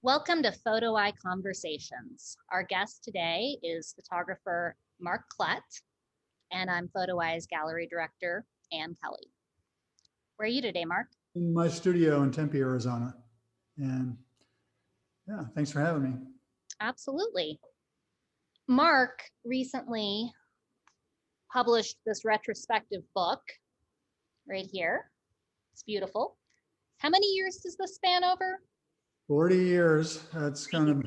Welcome to Photo Eye Conversations. Our guest today is photographer Mark Klett, and I'm Photo Eye's gallery director, Ann Kelly. Where are you today, Mark? In my studio in Tempe, Arizona. And yeah, thanks for having me. Absolutely. Mark recently published this retrospective book right here. It's beautiful. How many years does this span over? 40 years. It's kind of,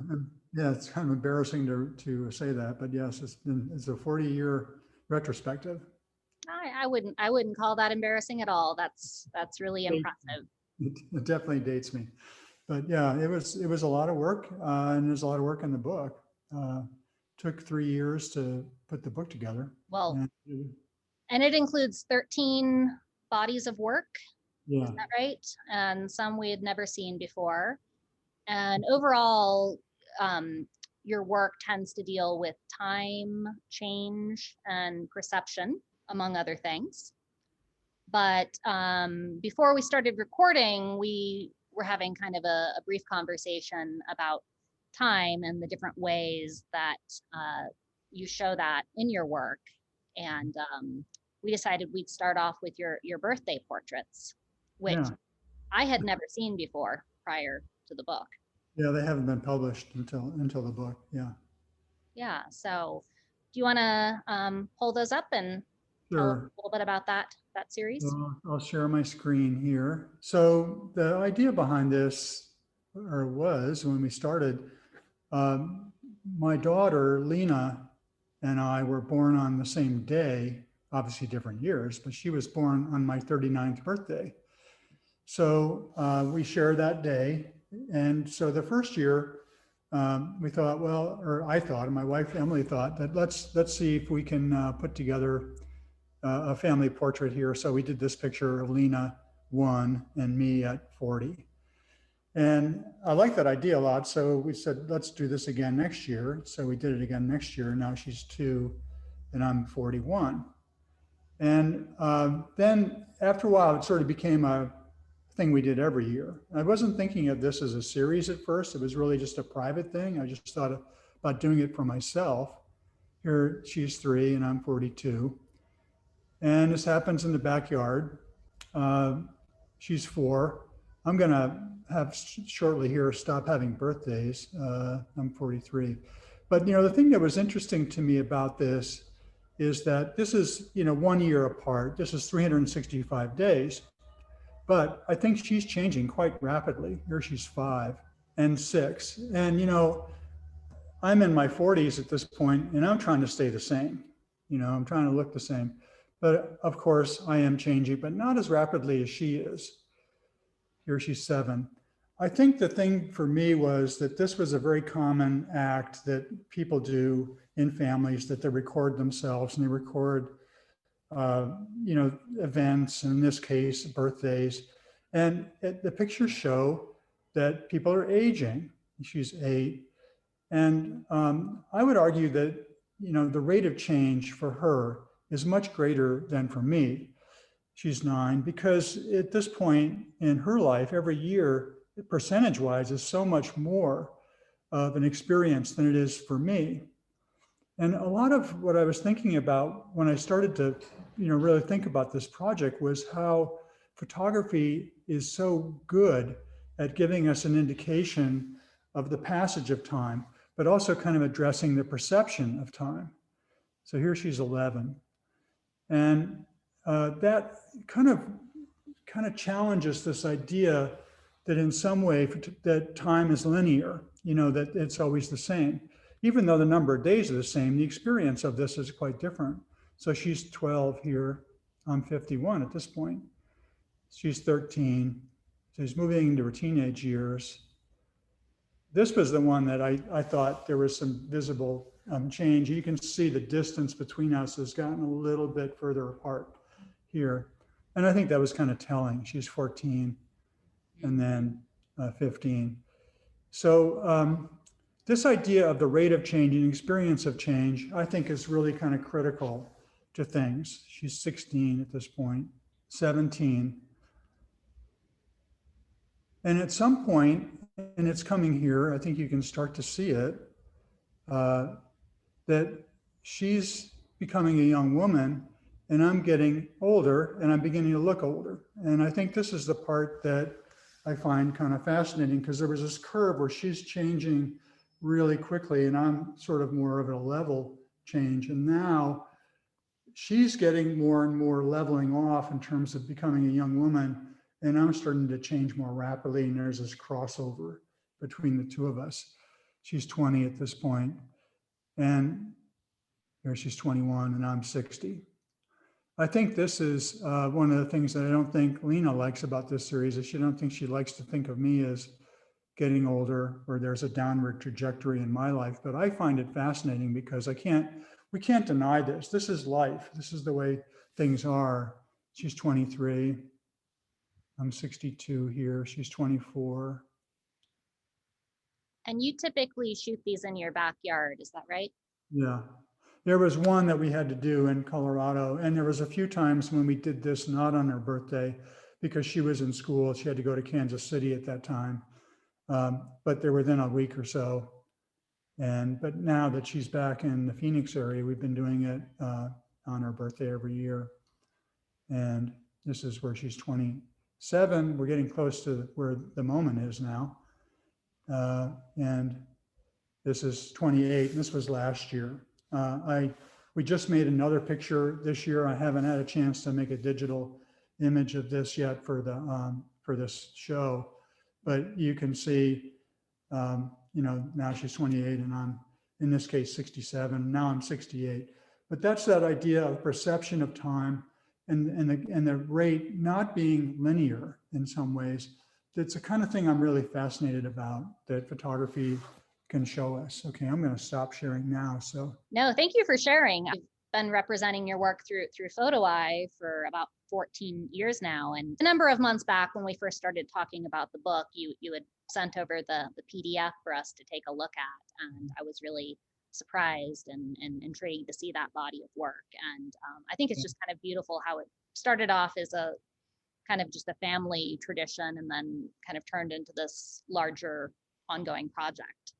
yeah, it's kind of embarrassing to say that, but yes, it's a 40-year retrospective. I wouldn't call that embarrassing at all. That's really impressive. It definitely dates me. But yeah, it was a lot of work, and there's a lot of work in the book. Took 3 years to put the book together. Well, And, and it includes 13 bodies of work. yeah. Is that right? And some we had never seen before. And overall, your work tends to deal with time, change, and perception, among other things. But before we started recording, we were having kind of a brief conversation about time and the different ways that you show that in your work. And we decided we'd start off with your birthday portraits, which Yeah. I had never seen before prior to the book. Yeah, they haven't been published until the book. Yeah. Yeah, so do you want to pull those up and tell us Sure. a little bit about that series? So I'll share my screen here. So the idea behind this, or was when we started, um, my daughter, Lena, and I were born on the same day, obviously different years, but she was born on my 39th birthday. So we share that day. And so the first year, we thought, well, or I thought, and my wife Emily thought that let's see if we can put together a family portrait here. So we did this picture of Lena 1 and me at 40. And I like that idea a lot. So we said, let's do this again next year. So we did it again next year. Now she's 2 and I'm 41. And then after a while, it sort of became a thing we did every year. I wasn't thinking of this as a series at first. It was really just a private thing. I just thought about doing it for myself. Here she's 3 and I'm 42. And this happens in the backyard. She's 4. I'm going to have shortly here stop having birthdays. I'm 43. But, you know, the thing that was interesting to me about this is that this is, 1 year apart. This is 365 days. But I think she's changing quite rapidly. Here she's 5 and 6. And, I'm in my 40s at this point, and I'm trying to stay the same. I'm trying to look the same. But of course, I am changing, but not as rapidly as she is. Here she's 7. I think the thing for me was that this was a very common act that people do in families, that they record themselves and they record, events, in this case, birthdays. And the pictures show that people are aging. She's 8. And I would argue that, the rate of change for her is much greater than for me. She's 9, because at this point in her life, every year, percentage-wise, is so much more of an experience than it is for me. And a lot of what I was thinking about when I started to, really think about this project was how photography is so good at giving us an indication of the passage of time, but also kind of addressing the perception of time. So here she's 11. And that kind of challenges this idea that in some way that time is linear, that it's always the same. Even though the number of days are the same, the experience of this is quite different. So she's 12 here. I'm 51 at this point. She's 13. She's moving into her teenage years. This was the one that I thought there was some visible change. You can see the distance between us has gotten a little bit further apart here. And I think that was kind of telling. She's 14 and then 15. So this idea of the rate of change and experience of change, I think, is really kind of critical to things. She's 16 at this point, 17. And at some point, and it's coming here, I think you can start to see it, that she's becoming a young woman and I'm getting older and I'm beginning to look older. And I think this is the part that I find kind of fascinating, because there was this curve where she's changing really quickly and I'm sort of more of a level change. And now she's getting more and more leveling off in terms of becoming a young woman. And I'm starting to change more rapidly. And there's this crossover between the two of us. She's 20 at this point, and here she's 21 and I'm 60. I think this is one of the things that I don't think Lena likes about this series, is she don't think she likes to think of me as getting older or there's a downward trajectory in my life. But I find it fascinating because we can't deny this. This is life. This is the way things are. She's 23. I'm 62 here. She's 24. And you typically shoot these in your backyard, is that right? Yeah. There was one that we had to do in Colorado, and there was a few times when we did this not on her birthday because she was in school. She had to go to Kansas City at that time, but they were within a week or so. But now that she's back in the Phoenix area, we've been doing it on her birthday every year. And this is where she's 27. We're getting close to where the moment is now. And this is 28, and this was last year. We just made another picture this year. I haven't had a chance to make a digital image of this yet for this show, but you can see, now she's 28 and I'm, in this case, 67. Now I'm 68. But that's that idea of perception of time and the rate not being linear in some ways. That's the kind of thing I'm really fascinated about, that photography can show us. Okay, I'm going to stop sharing now. So no, thank you for sharing. I've been representing your work through PhotoEye for about 14 years now. And a number of months back, when we first started talking about the book, you had sent over the PDF for us to take a look at, and I was really surprised and intrigued to see that body of work. And I think it's just kind of beautiful how it started off as a kind of just a family tradition and then kind of turned into this larger ongoing project.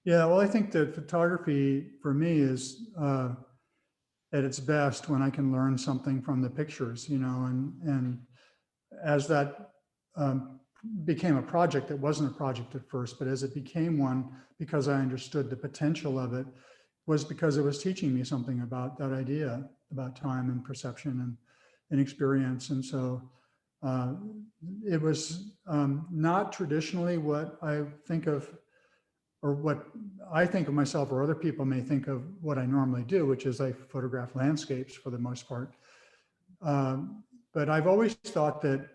Yeah, well, I think that photography for me is at its best when I can learn something from the pictures, and as that became a project, it wasn't a project at first, but as it became one, because I understood the potential of it, was because it was teaching me something about that idea, about time and perception and experience. And so it was not traditionally what I think of, or what I think of myself, or other people may think of what I normally do, which is I photograph landscapes for the most part. But I've always thought that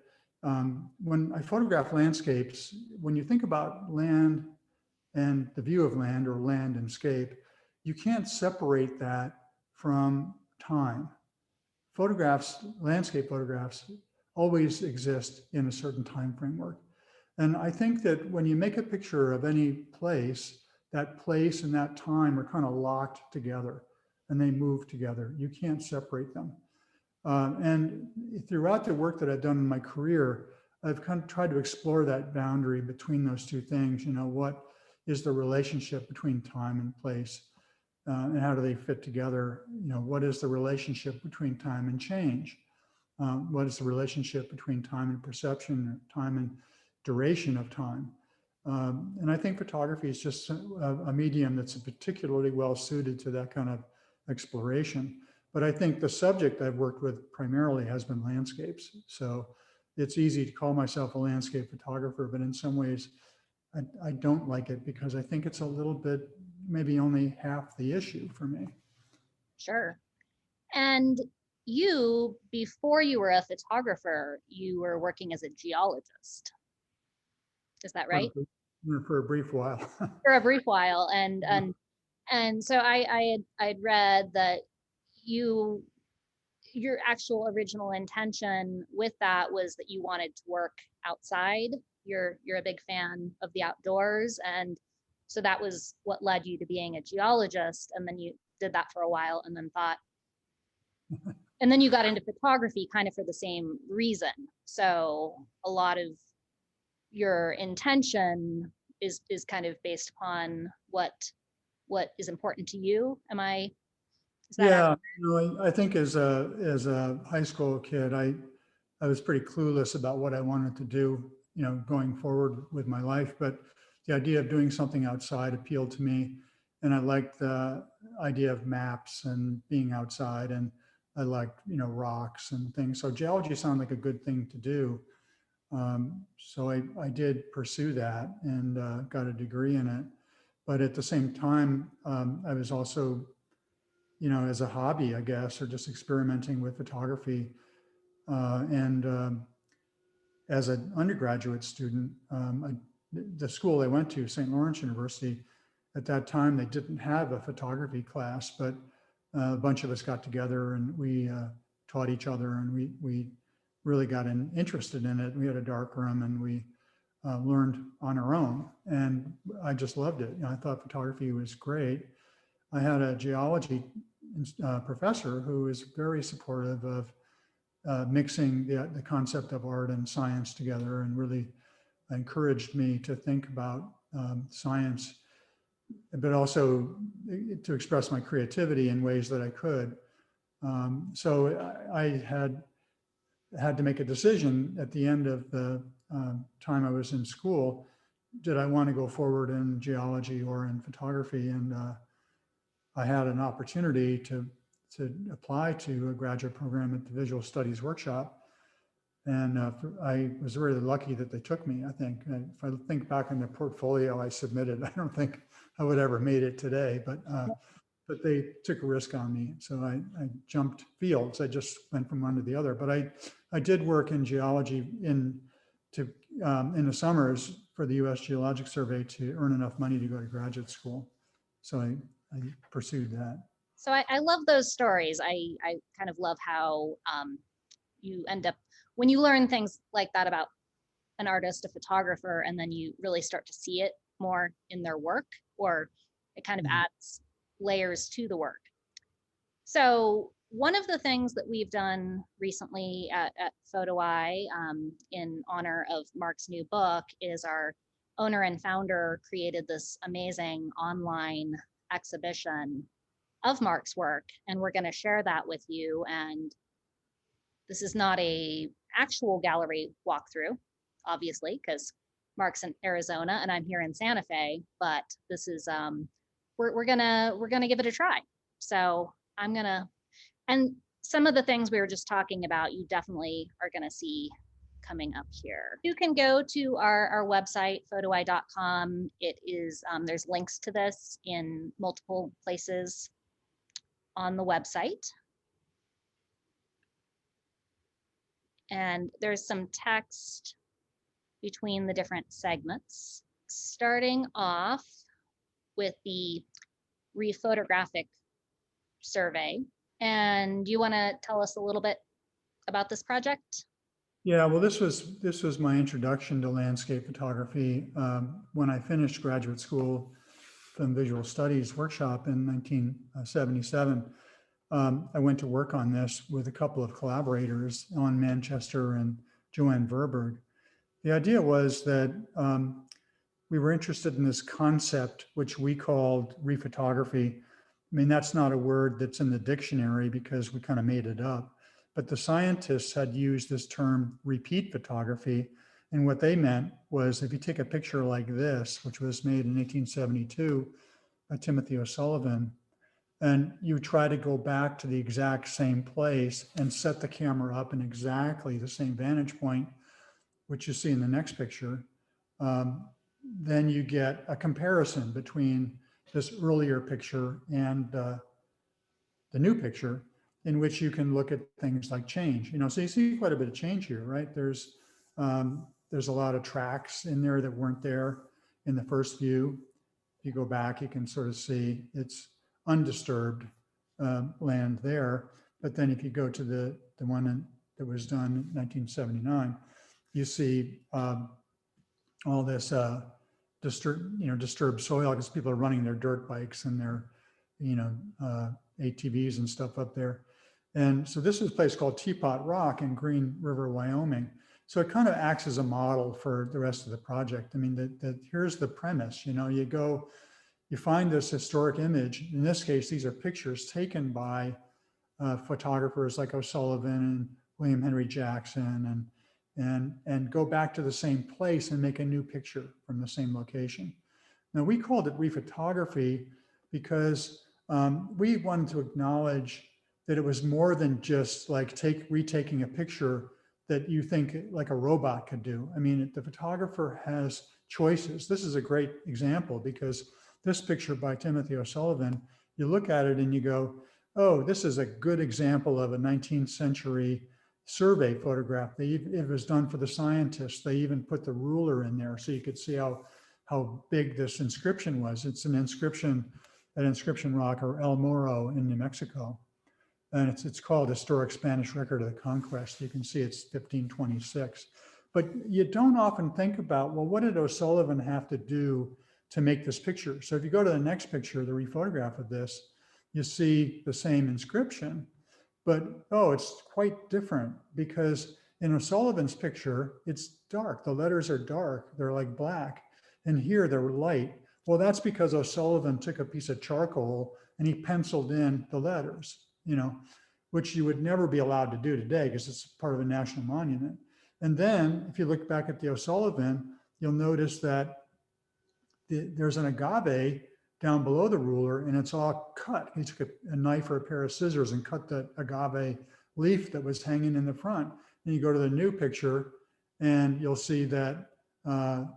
when I photograph landscapes, when you think about land and the view of land, or land and scape, you can't separate that from time. Landscape photographs always exist in a certain time framework. And I think that when you make a picture of any place, that place and that time are kind of locked together and they move together. You can't separate them. And throughout the work that I've done in my career, I've kind of tried to explore that boundary between those two things. What is the relationship between time and place? And how do they fit together? What is the relationship between time and change? What is the relationship between time and perception, time and duration of time? And I think photography is just a medium that's particularly well suited to that kind of exploration. But I think the subject I've worked with primarily has been landscapes. So it's easy to call myself a landscape photographer, but in some ways I don't like it, because I think it's a little bit, maybe only half the issue for me. Sure. And you, before you were a photographer, you were working as a geologist. Is that right? For a brief while. For a brief while. And so I'd read that your actual original intention with that was that you wanted to work outside. You're a big fan of the outdoors, and so that was what led you to being a geologist. And then you did that for a while and then thought, and then you got into photography kind of for the same reason. So a lot of your intention is kind of based upon what is important to you. Is that Yeah, accurate? I think as a high school kid, I was pretty clueless about what I wanted to do, going forward with my life. But the idea of doing something outside appealed to me, and I liked the idea of maps and being outside, and I liked, rocks and things. So geology sounded like a good thing to do. So I did pursue that and got a degree in it. But at the same time, I was also, as a hobby, I guess, or just experimenting with photography. And as an undergraduate student, the school I went to, St. Lawrence University, at that time, they didn't have a photography class, but a bunch of us got together and we taught each other, and we really got interested in it. We had a dark room and we learned on our own, and I just loved it. I thought photography was great. I had a geology professor who was very supportive of mixing the concept of art and science together, and really encouraged me to think about science, but also to express my creativity in ways that I could. So I had to make a decision at the end of the time I was in school. Did I want to go forward in geology or in photography? And I had an opportunity to apply to a graduate program at the Visual Studies Workshop. And I was really lucky that they took me, I think. And if I think back on the portfolio I submitted, I don't think I would ever made it today, but they took a risk on me. So I jumped fields. I just went from one to the other. But I did work in geology in the summers for the U.S. Geologic Survey to earn enough money to go to graduate school. So I pursued that. So I love those stories. I kind of love how you end up, when you learn things like that about an artist, a photographer, and then you really start to see it more in their work, or it kind of adds layers to the work. So one of the things that we've done recently at PhotoEye, in honor of Mark's new book, is our owner and founder created this amazing online exhibition of Mark's work, and we're going to share that with you. And this is not a actual gallery walkthrough, obviously, because Mark's in Arizona and I'm here in Santa Fe, but this is we're gonna give it a try. So I'm gonna, and some of the things we were just talking about, you definitely are gonna see coming up here. You can go to our website, photoeye.com. It is, there's links to this in multiple places on the website. And there's some text between the different segments, starting off with the photographic survey. And you want to tell us a little bit about this project? Yeah, well, this was my introduction to landscape photography. When I finished graduate school from Visual Studies Workshop in 1977, I went to work on this with a couple of collaborators, Ellen Manchester and Joanne Verberg. The idea was that we were interested in this concept, which we called rephotography. I mean, that's not a word that's in the dictionary because we kind of made it up, but the scientists had used this term repeat photography. And what they meant was if you take a picture like this, which was made in 1872 by Timothy O'Sullivan, and you try to go back to the exact same place and set the camera up in exactly the same vantage point, which you see in the next picture, then you get a comparison between this earlier picture and the new picture, in which you can look at things like change. So you see quite a bit of change here, right? There's a lot of tracks in there that weren't there in the first view. If you go back, you can sort of see it's undisturbed land there. But then if you go to the one that was done in 1979, you see all this disturbed soil because people are running their dirt bikes and their ATVs and stuff up there. And so this is a place called Teapot Rock in Green River, Wyoming. So it kind of acts as a model for the rest of the project. I mean, here's the premise, you go, you find this historic image. In this case, these are pictures taken by photographers like O'Sullivan and William Henry Jackson, and go back to the same place and make a new picture from the same location. Now, we called it rephotography because we wanted to acknowledge that it was more than just like retaking a picture that you think like a robot could do. I mean, the photographer has choices. This is a great example because this picture by Timothy O'Sullivan, you look at it and you go, oh, this is a good example of a 19th century survey photograph. It was done for the scientists. They even put the ruler in there so you could see how big this inscription was. It's an inscription, an inscription rock, or El Morro in New Mexico. And it's called Historic Spanish Record of the Conquest. You can see it's 1526. But you don't often think about, well, what did O'Sullivan have to do to make this picture? So if you go to the next picture, the rephotograph of this, you see the same inscription, but oh, it's quite different because in O'Sullivan's picture, it's dark. The letters are dark. They're like black. And here they're light. Well, that's because O'Sullivan took a piece of charcoal and he penciled in the letters, which you would never be allowed to do today because it's part of a national monument. And then if you look back at the O'Sullivan, you'll notice that there's an agave down below the ruler and it's all cut. He took a knife or a pair of scissors and cut the agave leaf that was hanging in the front. And you go to the new picture and you'll see that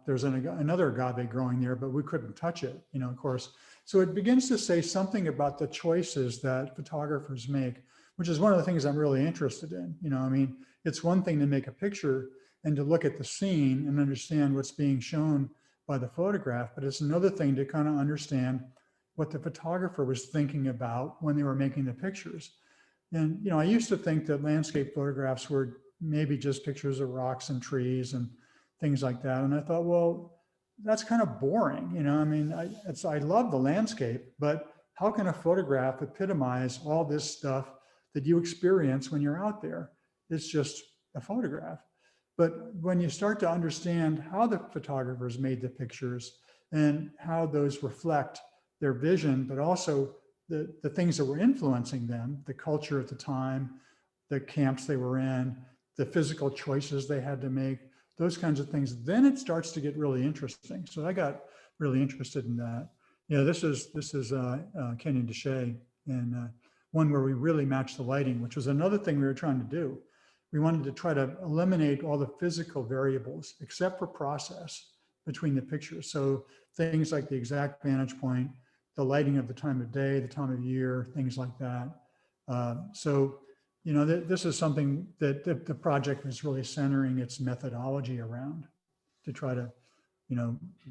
there's another agave growing there, but we couldn't touch it, of course. So it begins to say something about the choices that photographers make, which is one of the things I'm really interested in. I mean, it's one thing to make a picture and to look at the scene and understand what's being shown by the photograph, but it's another thing to kind of understand what the photographer was thinking about when they were making the pictures. And, I used to think that landscape photographs were maybe just pictures of rocks and trees and things like that. And I thought, well, that's kind of boring. I mean, I love the landscape, but how can a photograph epitomize all this stuff that you experience when you're out there? It's just a photograph. But when you start to understand how the photographers made the pictures and how those reflect their vision, but also the things that were influencing them, the culture at the time, the camps they were in, the physical choices they had to make, those kinds of things, then it starts to get really interesting. So I got really interested in that. This is Kenyon Deshay, and one where we really matched the lighting, which was another thing we were trying to do. We wanted to try to eliminate all the physical variables except for process between the pictures. So things like the exact vantage point, the lighting of the time of day, the time of year, things like that. This is something that the project was really centering its methodology around to try to,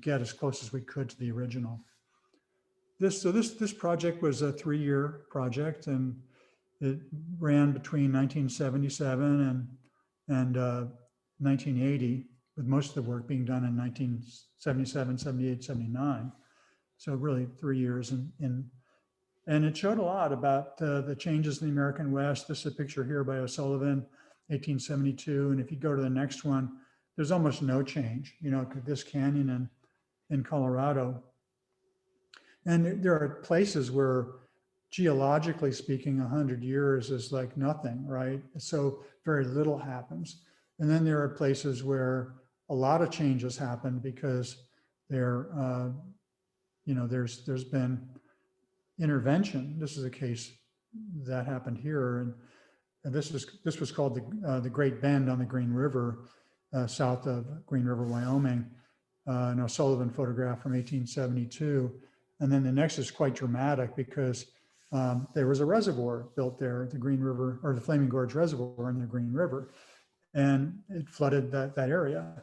get as close as we could to the original. This project was a 3-year project, and it ran between 1977 and 1980, with most of the work being done in 1977, 78, 79. So really 3 years. And it showed a lot about the changes in the American West. This is a picture here by O'Sullivan, 1872. And if you go to the next one, there's almost no change, this canyon in Colorado. And there are places where, geologically speaking, 100 years is like nothing, right? So very little happens. And then there are places where a lot of changes happen because there's been intervention. This is a case that happened here, and this was called the Great Bend on the Green River, south of Green River, Wyoming, an O'Sullivan photograph from 1872. And then the next is quite dramatic because there was a reservoir built there, the Green River, or the Flaming Gorge Reservoir in the Green River, and it flooded that area.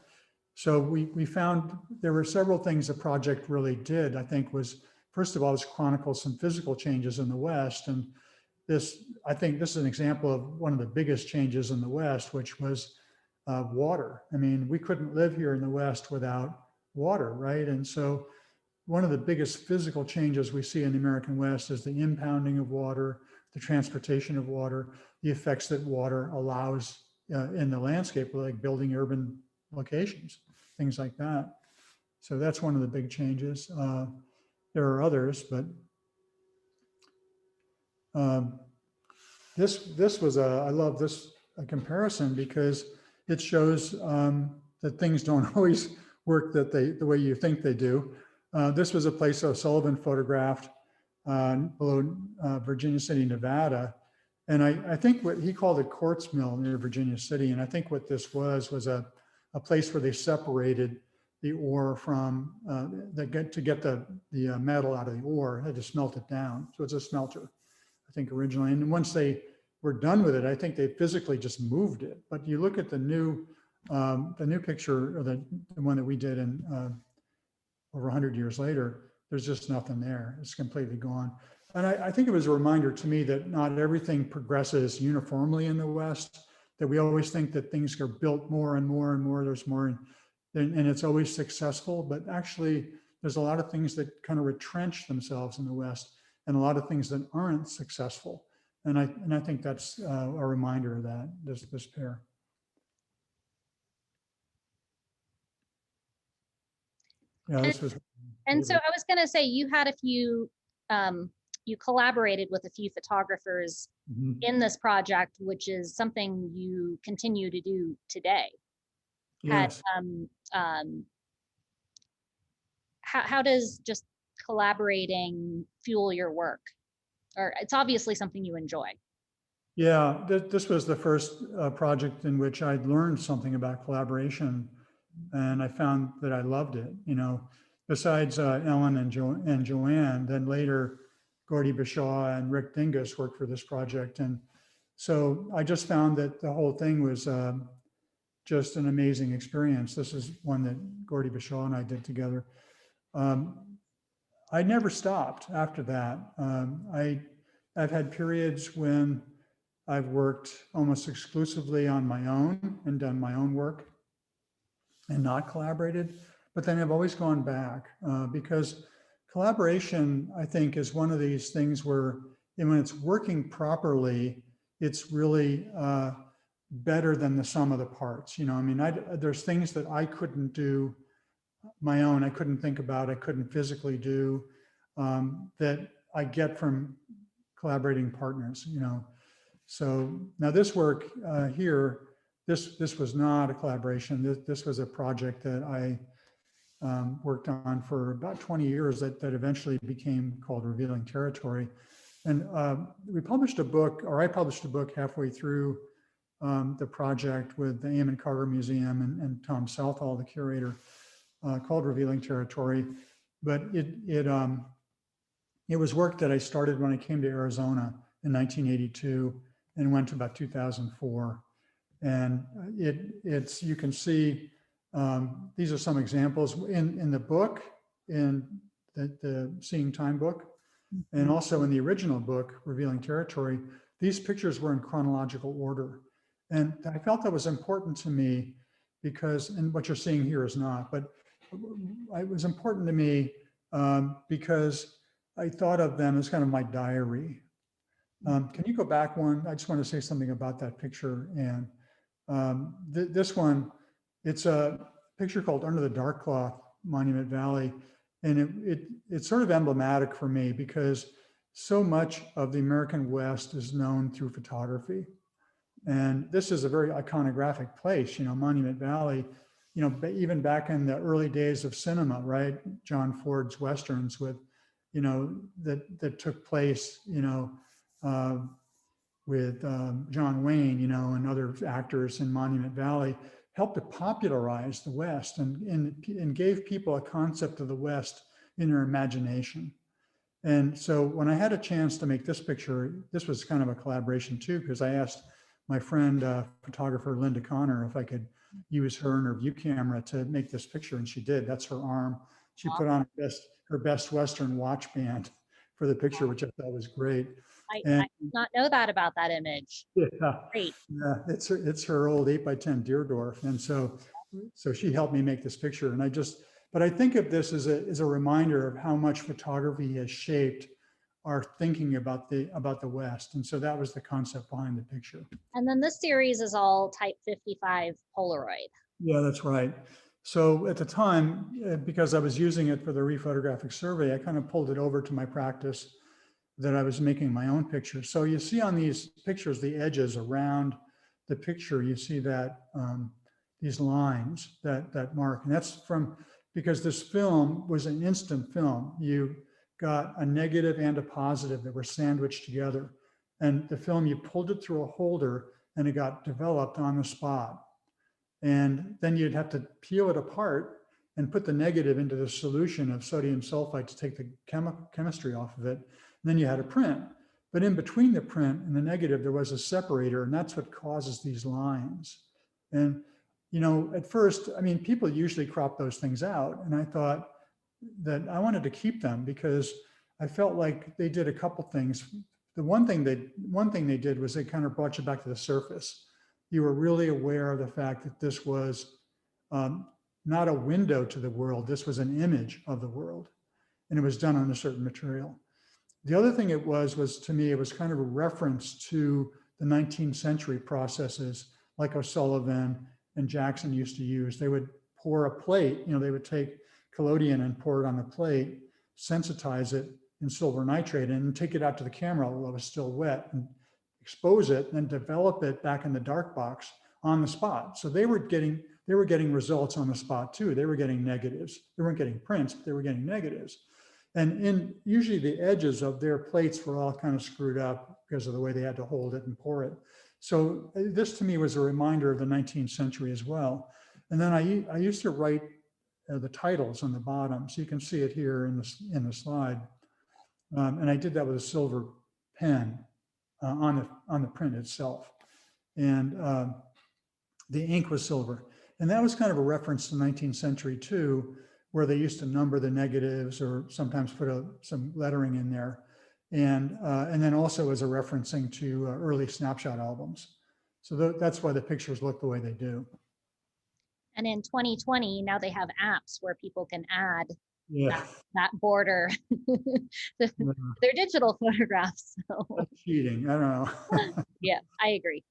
So we found there were several things the project really did, I think, was, first of all, was chronicle some physical changes in the West. And I think this is an example of one of the biggest changes in the West, which was water. I mean, we couldn't live here in the West without water, right? And so one of the biggest physical changes we see in the American West is the impounding of water, the transportation of water, the effects that water allows in the landscape, like building urban locations, things like that. So that's one of the big changes. There are others, but this was I love this comparison because it shows that things don't always work the way you think they do. This was a place O'Sullivan photographed below Virginia City, Nevada. And I think what he called it quartz mill near Virginia City. And I think what this was a place where they separated the ore from, to get the metal out of the ore, had to smelt it down. So it's a smelter, I think, originally. And once they were done with it, I think they physically just moved it. But you look at the new picture, or the one that we did in over 100 years later, there's just nothing there. It's completely gone. And I think it was a reminder to me that not everything progresses uniformly in the West, that we always think that things are built more and more and more, there's more, and it's always successful. But actually, there's a lot of things that kind of retrench themselves in the West, and a lot of things that aren't successful. And I think that's a reminder of that, this pair. Yeah, this was. And so I was going to say, you had a few, you collaborated with a few photographers in this project, which is something you continue to do today. Yes. How does just collaborating fuel your work? Or it's obviously something you enjoy. Yeah, this was the first project in which I'd learned something about collaboration, and I found that I loved it. You know, besides Ellen and Joanne, then later Gordy Bashaw and Rick Dingus worked for this project, and so I just found that the whole thing was just an amazing experience. This is one that Gordy Bashaw and I did together. I never stopped after that. I've had periods when I've worked almost exclusively on my own and done my own work and not collaborated, but then I've always gone back because collaboration, I think, is one of these things where, and when it's working properly, it's really better than the sum of the parts. You know, I mean, there's things that I couldn't do my own, I couldn't think about, I couldn't physically do, that I get from collaborating partners, you know. So now this work here, this was not a collaboration. This was a project that I worked on for about 20 years that eventually became called Revealing Territory. And we published a book, or I published a book halfway through the project with the Amon Carter Museum and Tom Southall, the curator, called Revealing Territory. But it was work that I started when I came to Arizona in 1982 and went to about 2004. And it's you can see, these are some examples in the book, in the Seeing Time book, and also in the original book, Revealing Territory. These pictures were in chronological order. And I felt that was important to me because, and what you're seeing here is not, but it was important to me because I thought of them as kind of my diary. Can you go back one? I just want to say something about that picture. And this one, it's a picture called Under the Dark Cloth, Monument Valley. And it's sort of emblematic for me because so much of the American West is known through photography. And this is a very iconographic place, you know, Monument Valley, you know, even back in the early days of cinema, right? John Ford's Westerns with, you know, that took place, you know, with John Wayne, you know, and other actors in Monument Valley, helped to popularize the West and gave people a concept of the West in their imagination. And so when I had a chance to make this picture, this was kind of a collaboration too, because I asked my friend, photographer Linda Connor, if I could use her and her view camera to make this picture, and she did. That's her arm. She put on her best Western watch band for the picture, which I thought was great. I did not know that about that image. Yeah, Great. yeah, it's her old 8x10 Deerdorf, and so she helped me make this picture. And but I think of this as a reminder of how much photography has shaped are thinking about the West. And so that was the concept behind the picture. And then this series is all type 55 Polaroid. Yeah, that's right. So at the time, because I was using it for the rephotographic survey, I kind of pulled it over to my practice that I was making my own pictures. So you see on these pictures, the edges around the picture, you see that these lines that mark, and that's from, because this film was an instant film. You got a negative and a positive that were sandwiched together. And the film, you pulled it through a holder and it got developed on the spot. And then you'd have to peel it apart and put the negative into the solution of sodium sulfite to take the chemistry off of it. And then you had a print. But in between the print and the negative, there was a separator, and that's what causes these lines. And, you know, at first, I mean, people usually crop those things out. And I thought that I wanted to keep them because I felt like they did a couple things. The one thing they did was they kind of brought you back to the surface. You were really aware of the fact that this was not a window to the world. This was an image of the world, and it was done on a certain material. The other thing it was to me, it was kind of a reference to the 19th century processes like O'Sullivan and Jackson used to use. They would pour a plate, you know, they would take collodion and pour it on a plate, sensitize it in silver nitrate, and take it out to the camera while it was still wet, and expose it, and then develop it back in the dark box on the spot. So they were getting results on the spot too. They were getting negatives. They weren't getting prints, but they were getting negatives. And usually the edges of their plates were all kind of screwed up because of the way they had to hold it and pour it. So this to me was a reminder of the 19th century as well. And then I used to write the titles on the bottom. So you can see it here in the slide. And I did that with a silver pen on the print itself. And the ink was silver. And that was kind of a reference to the 19th century too, where they used to number the negatives or sometimes put some lettering in there. And then also as a referencing to early snapshot albums. So that's why the pictures look the way they do. And in 2020, now they have apps where people can add Yeah. that border their digital photographs. So. That's cheating. I don't know. Yeah, I agree.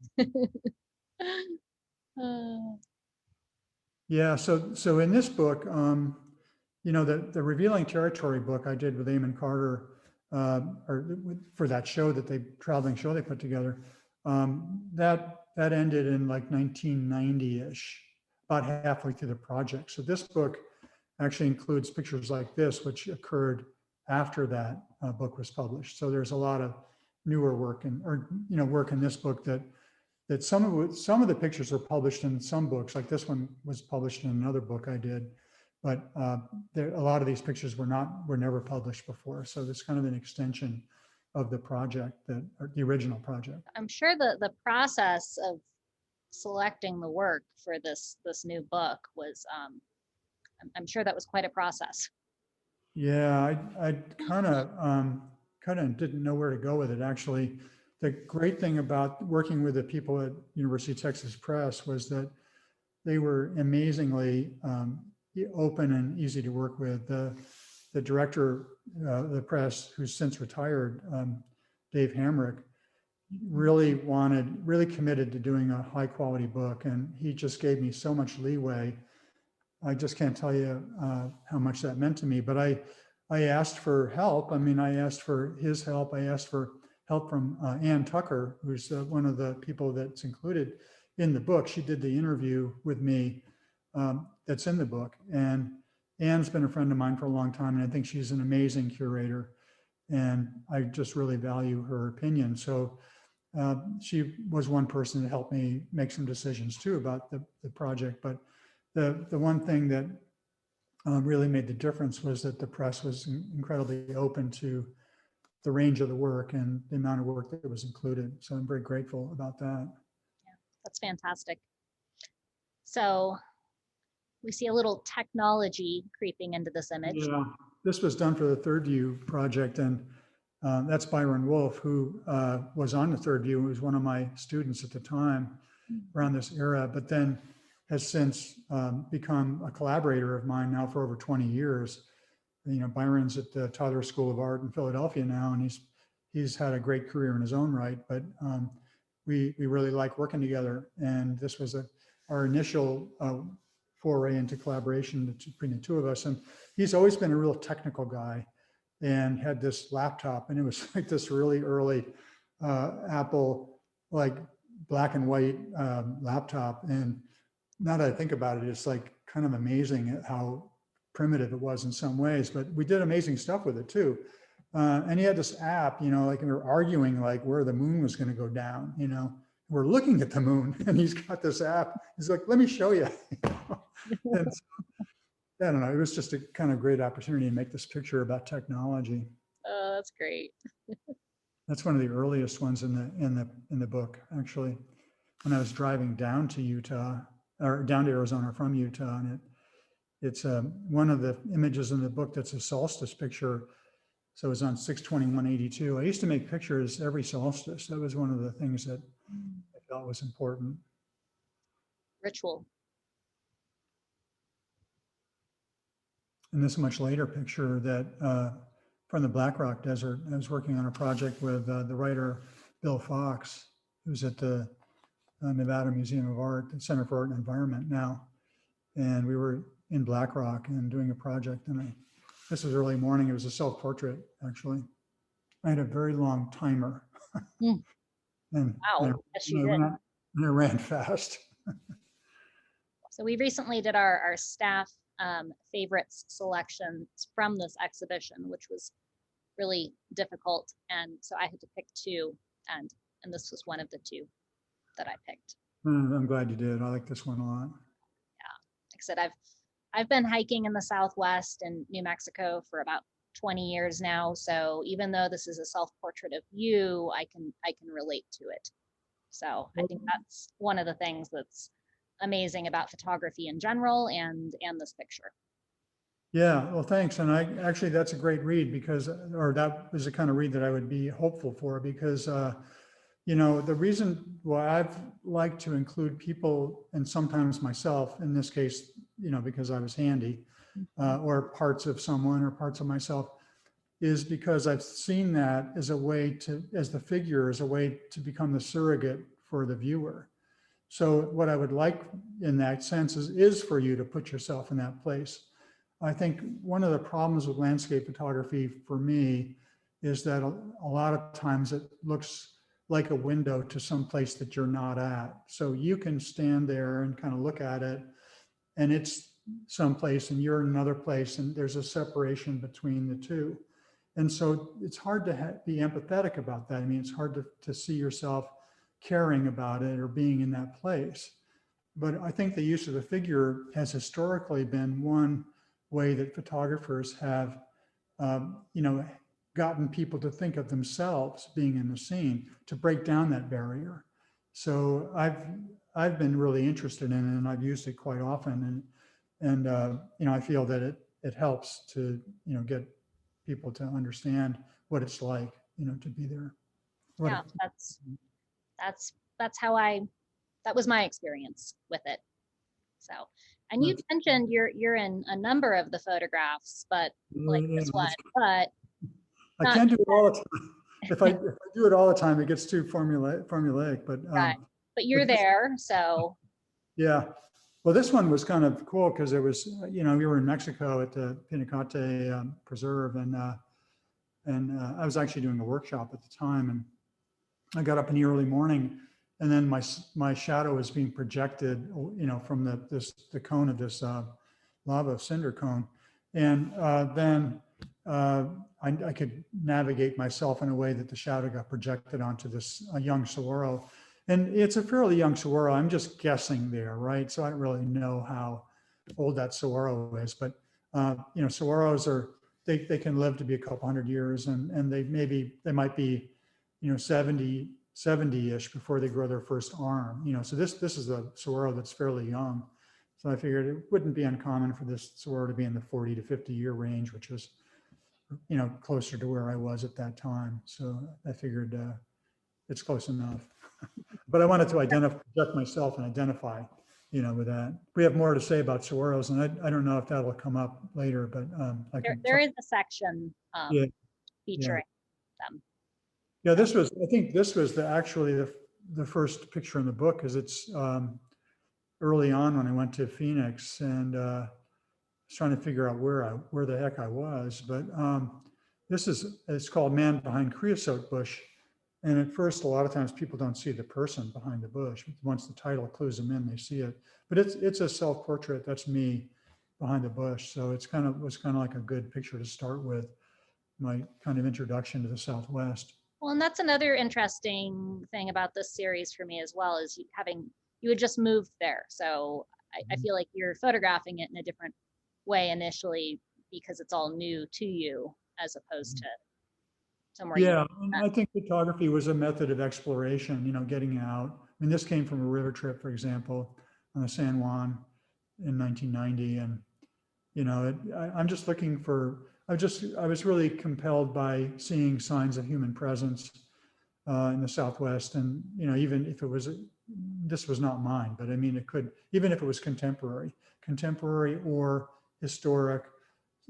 Yeah. So in this book, you know, the Revealing Territory book I did with Eamon Carter, or for that show traveling show they put together, that ended in like 1990-ish, about halfway through the project. So this book actually includes pictures like this, which occurred after that book was published. So there's a lot of newer work work in this book that some of the pictures are published in some books, like this one was published in another book I did, but a lot of these pictures were never published before. So it's kind of an extension of the project, or the original project. I'm sure the process of selecting the work for this new book was, I'm sure that was quite a process. Yeah, I kind of didn't know where to go with it, actually. The great thing about working with the people at University of Texas Press was that they were amazingly open and easy to work with. The director of the press, who's since retired, Dave Hamrick, really committed to doing a high quality book. And he just gave me so much leeway. I just can't tell you how much that meant to me, but I asked for help. I mean, I asked for his help. I asked for help from Ann Tucker, who's one of the people that's included in the book. She did the interview with me that's in the book. And Ann's been a friend of mine for a long time, and I think she's an amazing curator. And I just really value her opinion. So she was one person to help me make some decisions too about the project. But the one thing that really made the difference was that the press was incredibly open to the range of the work and the amount of work that was included. So I'm very grateful about that. Yeah, that's fantastic. So we see a little technology creeping into this image. Yeah, this was done for the Third View project, and that's Byron Wolf, who was on the Third View, who was one of my students at the time around this era, but then has since become a collaborator of mine now for over 20 years. Byron's at the Tyler School of Art in Philadelphia now, and he's had a great career in his own right. But we really like working together, and this was our initial foray into collaboration between the two of us. And he's always been a real technical guy, and had this laptop, and it was like this really early Apple, like black and white laptop. And now that I think about it, it's like kind of amazing how primitive it was in some ways, but we did amazing stuff with it too. And he had this app, like we were arguing like where the moon was going to go down, we're looking at the moon, and he's got this app. He's like, let me show you. And so, I don't know, it was just a kind of great opportunity to make this picture about technology. Oh, that's great. That's one of the earliest ones in the book, actually. When I was driving down to Utah, or down to Arizona from Utah, and it's one of the images in the book that's a solstice picture. So it was on 6/21/82. I used to make pictures every solstice. That was one of the things that I felt was important. Ritual. And this much later picture that from the Black Rock Desert, I was working on a project with the writer Bill Fox, who's at the Nevada Museum of Art, the Center for Art and Environment now. And we were in Black Rock and doing a project, and this was early morning. It was a self-portrait, actually. I had a very long timer. Mm. And Wow, yes, you did. And I ran fast. So we recently did our staff favorites selections from this exhibition, which was really difficult. And so I had to pick two, and this was one of the two that I picked. I'm glad you did. I like this one a lot. Yeah, like I said, I've been hiking in the Southwest and New Mexico for about 20 years now. So even though this is a self-portrait of you, I can relate to it. So I think that's one of the things that's amazing about photography in general and this picture. Yeah, well, thanks. And actually, that's a great read or that was the kind of read that I would be hopeful for, because, the reason why I've liked to include people, and sometimes myself, in this case, because I was handy, or parts of someone or parts of myself, is because I've seen that as a way as the figure, as a way to become the surrogate for the viewer. So what I would like in that sense is for you to put yourself in that place. I think one of the problems with landscape photography for me is that a lot of times it looks like a window to some place that you're not at. So you can stand there and kind of look at it, and it's someplace and you're in another place, and there's a separation between the two. And so it's hard to be empathetic about that. I mean, it's hard to see yourself caring about it or being in that place. But I think the use of the figure has historically been one way that photographers have, gotten people to think of themselves being in the scene, to break down that barrier. So I've been really interested in it, and I've used it quite often. And I feel that it helps to, get people to understand what it's like, to be there. Yeah, that's how that was my experience with it. So, and you mentioned you're in a number of the photographs, but like this one, but I can't do it all the time. If I do it all the time, it gets too formulaic. But right. But you're there, so yeah. Well, this one was kind of cool because it was, we were in Mexico at the Pinacate Preserve, and I was actually doing a workshop at the time, and I got up in the early morning, and then my shadow was being projected, from the cone of this lava cinder cone, and then I could navigate myself in a way that the shadow got projected onto this young saguaro. And it's a fairly young saguaro. I'm just guessing there, right? So I don't really know how old that saguaro is, but saguaros they can live to be a couple hundred years, and they might be 70-ish before they grow their first arm. So this is a saguaro that's fairly young. So I figured it wouldn't be uncommon for this saguaro to be in the 40 to 50 year range, which was closer to where I was at that time. So I figured it's close enough. But I wanted to project myself and identify with that. We have more to say about saguaros, and I don't know if that'll come up later, but I can There talk. is a section Yeah, yeah. featuring them. Yeah, this was, I think this was actually the first picture in the book, because it's early on when I went to Phoenix, and was trying to figure out where the heck I was. But it's called Man Behind Creosote Bush. And at first, a lot of times people don't see the person behind the bush. Once the title clues them in, they see it. But it's a self-portrait. That's me behind the bush. So was kind of like a good picture to start with, my kind of introduction to the Southwest. Well, and that's another interesting thing about this series for me as well, is you had just moved there. So I feel like you're photographing it in a different way initially because it's all new to you as opposed to somewhere you. Yeah, and I think photography was a method of exploration, getting out. I mean, this came from a river trip, for example, on the San Juan in 1990. And, I'm just looking for, I was really compelled by seeing signs of human presence in the Southwest. And, even if this was not mine, but I mean, it could, even if it was contemporary or historic,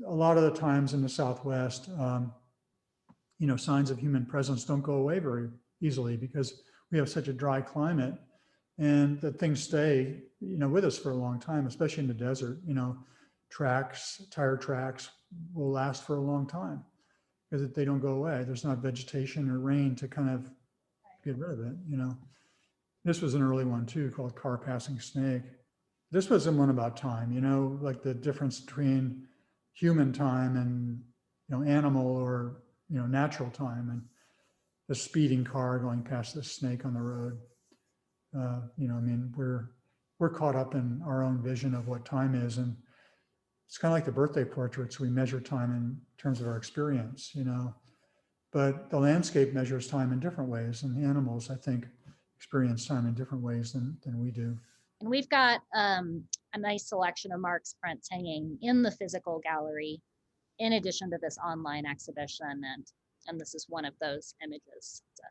a lot of the times in the Southwest, signs of human presence don't go away very easily because we have such a dry climate, and that things stay, with us for a long time, especially in the desert. Tire tracks will last for a long time because they don't go away. There's not vegetation or rain to kind of get rid of it. This was an early one too, called Car Passing Snake. This was one about time, like the difference between human time and, animal or, natural time, and the speeding car going past the snake on the road. I mean, we're caught up in our own vision of what time is, and it's kind of like the birthday portraits. We measure time in terms of our experience, but the landscape measures time in different ways, and the animals, I think, experience time in different ways than we do. And we've got a nice selection of Mark's prints hanging in the physical gallery, in addition to this online exhibition. And this is one of those images. It's a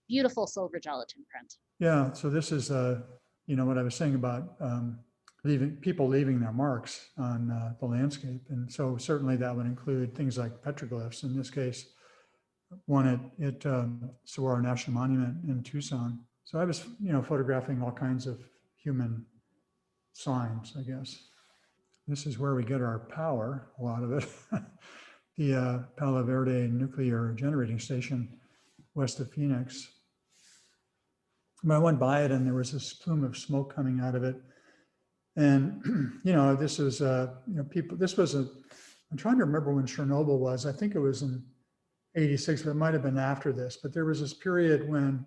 beautiful silver gelatin print. Yeah, so this is, what I was saying about people leaving their marks on the landscape. And so certainly that would include things like petroglyphs. In this case, one at Saguaro National Monument in Tucson. So I was, photographing all kinds of human signs, I guess. This is where we get our power, a lot of it. The Palo Verde nuclear generating station west of Phoenix. I went by it and there was this plume of smoke coming out of it. And, this was, people, this was I'm trying to remember when Chernobyl was. I think it was in 86, but it might have been after this. But there was this period when,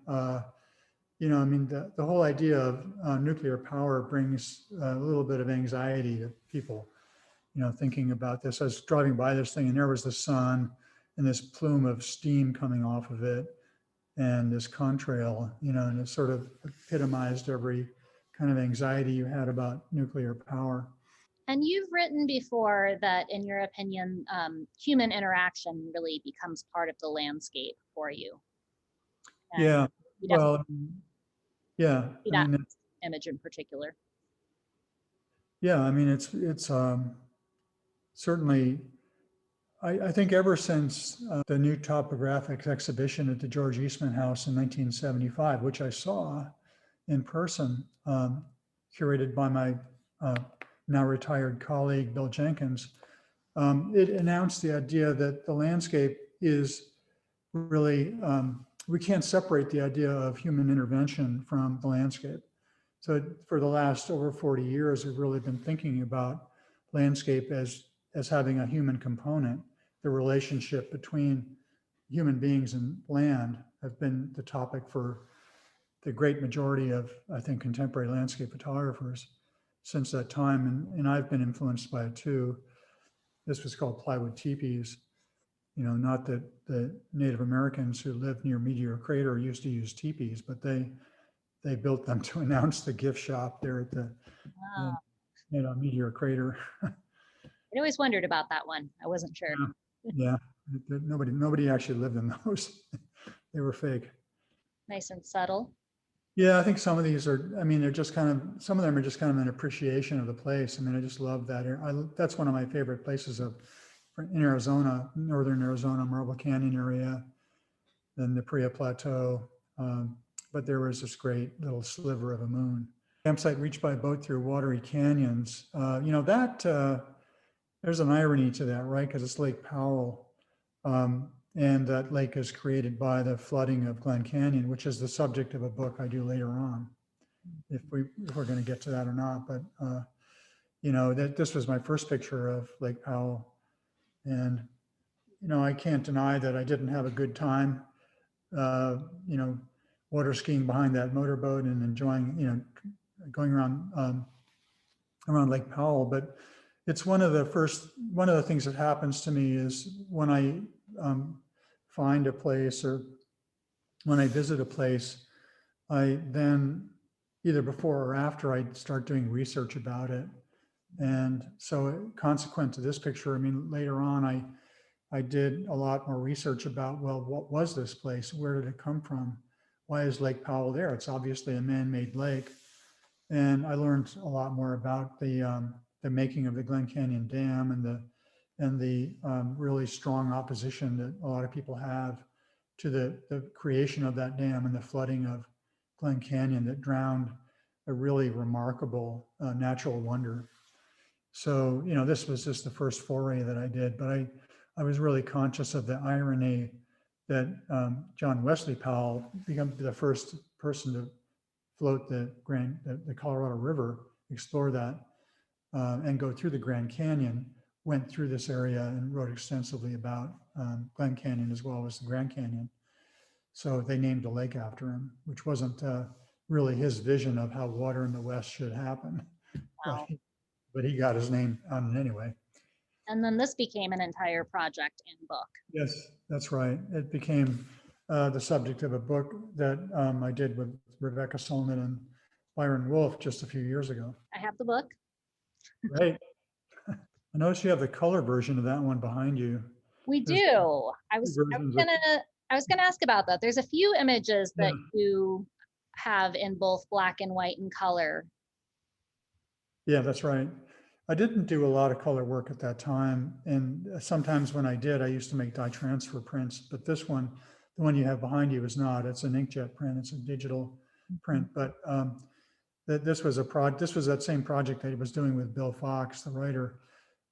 the whole idea of nuclear power brings a little bit of anxiety to people, thinking about this. I was driving by this thing and there was the sun and this plume of steam coming off of it and this contrail, and it sort of epitomized every kind of anxiety you had about nuclear power. And you've written before that, in your opinion, human interaction really becomes part of the landscape for you. And Yeah, you definitely well, yeah, see that image in particular. yeah, I mean, it's certainly, I think ever since the new topographic exhibition at the George Eastman House in 1975, which I saw in person, curated by my now retired colleague, Bill Jenkins, it announced the idea that the landscape is really, we can't separate the idea of human intervention from the landscape. So for the last over 40 years, we've really been thinking about landscape as having a human component. The relationship between human beings and land have been the topic for the great majority of, I think, contemporary landscape photographers since that time. And I've been influenced by it too. This was called plywood teepees. Not that the Native Americans who lived near Meteor Crater used to use teepees, but they built them to announce the gift shop there at the Meteor Crater. I always wondered about that one. I wasn't sure. Yeah, nobody actually lived in those. They were fake. Nice and subtle. Yeah, I think some of these are, I mean, they're just kind of, some of them are just kind of an appreciation of the place. I mean, I just love that. That's one of my favorite places in Arizona, northern Arizona, Marble Canyon area, then the Priya Plateau. Um, but there was this great little sliver of a moon. Campsite reached by boat through watery canyons. There's an irony to that, right? Because it's Lake Powell. And that lake is created by the flooding of Glen Canyon, which is the subject of a book I do later on, if we're going to get to that or not. But this was my first picture of Lake Powell, and I can't deny that I didn't have a good time. Uh, you know, water skiing behind that motorboat and enjoying going around Lake Powell. But it's one of the things that happens to me is when I find a place or when I visit a place, I then either before or after I start doing research about it. And so consequent to this picture, I mean, later on, I did a lot more research about, well, what was this place? Where did it come from? Why is Lake Powell there? It's obviously a man-made lake. And I learned a lot more about the making of the Glen Canyon Dam and the really strong opposition that a lot of people have to the creation of that dam and the flooding of Glen Canyon that drowned a really remarkable natural wonder. So, this was just the first foray that I did, but I was really conscious of the irony that John Wesley Powell became the first person to float the Colorado River, explore that, and go through the Grand Canyon, went through this area and wrote extensively about Glen Canyon as well as the Grand Canyon. So they named a lake after him, which wasn't really his vision of how water in the West should happen, but Wow. but he got his name on it anyway. And then this became an entire project and book. Yes, that's right. It became the subject of a book that I did with Rebecca Solnit and Byron Wolf just a few years ago. I have the book. Right. I notice you have the color version of that one behind you. We There's do. I two was I was versions of, gonna I was gonna ask about that. There's a few images yeah, that you have in both black and white and color. yeah, that's right. I didn't do a lot of color work at that time. And sometimes when I did, I used to make dye transfer prints, but this one, the one you have behind you is not, it's an inkjet print. It's a digital print, but this was that same project that he was doing with Bill Fox, the writer.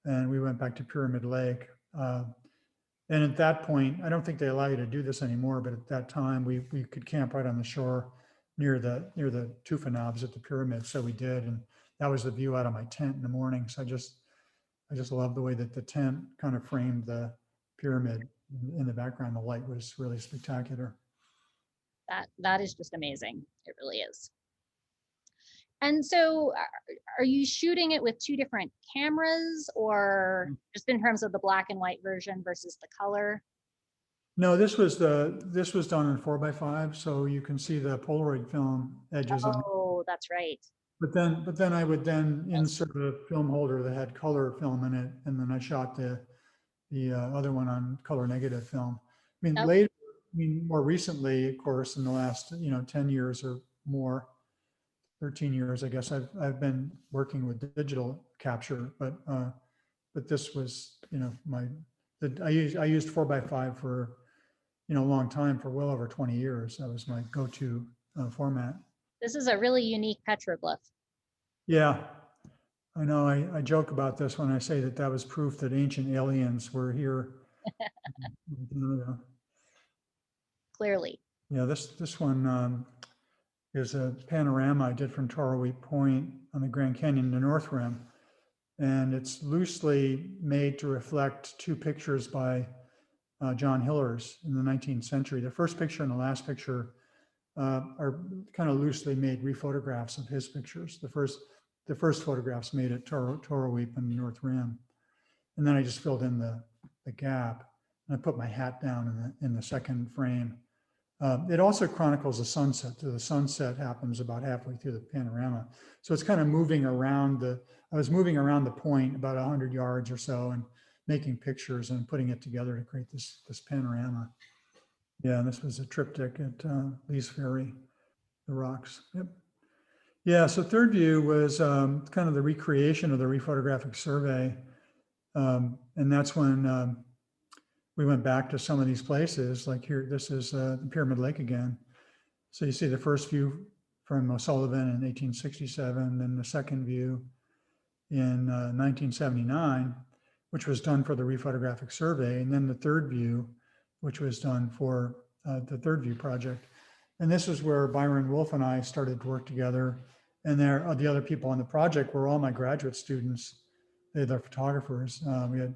And we went back to Pyramid Lake. And at that point, I don't think they allow you to do this anymore, but at that time we could camp right on the shore near the tufa knobs at the pyramid. So we did, and that was the view out of my tent in the morning. So I just love the way that the tent kind of framed the pyramid in the background. The light was really spectacular. That is just amazing. It really is. And so are you shooting it with two different cameras or just in terms of the black and white version versus the color? No, this was done in 4x5, so you can see the Polaroid film edges on. Oh, that's right. But then I would then Yes. insert a film holder that had color film in it, and then I shot the other one on color negative film. I mean, Okay. later, more recently, of course, in the last 10 years or more, 13 years, I guess, I've been working with digital capture, but this was I used 4x5 for a long time, for well over 20 years. That was my go-to format. This is a really unique petroglyph. Yeah, I know. I joke about this when I say that was proof that ancient aliens were here. Clearly. Yeah, this one is a panorama I did from Toroweap Point on the Grand Canyon, the North Rim. And it's loosely made to reflect two pictures by John Hillers in the 19th century. The first picture and the last picture are kind of loosely made rephotographs of his pictures. The first photographs made at Toroweap and the North Rim. And then I just filled in the gap. And I put my hat down in the second frame. It also chronicles the sunset. So the sunset happens about halfway through the panorama. So it's kind of moving around I was moving around the point about 100 yards or so and making pictures and putting it together to create this panorama. Yeah, and this was a triptych at Lee's Ferry. the rocks. Yep. Yeah, so third view was kind of the recreation of the rephotographic survey. And that's when we went back to some of these places, like here, this is the Pyramid Lake again. So you see the first view from O'Sullivan in 1867, then the second view in 1979, which was done for the rephotographic survey, and then the third view, which was done for the third view project. And this is where Byron Wolf and I started to work together. And there, the other people on the project were all my graduate students. They're photographers. We had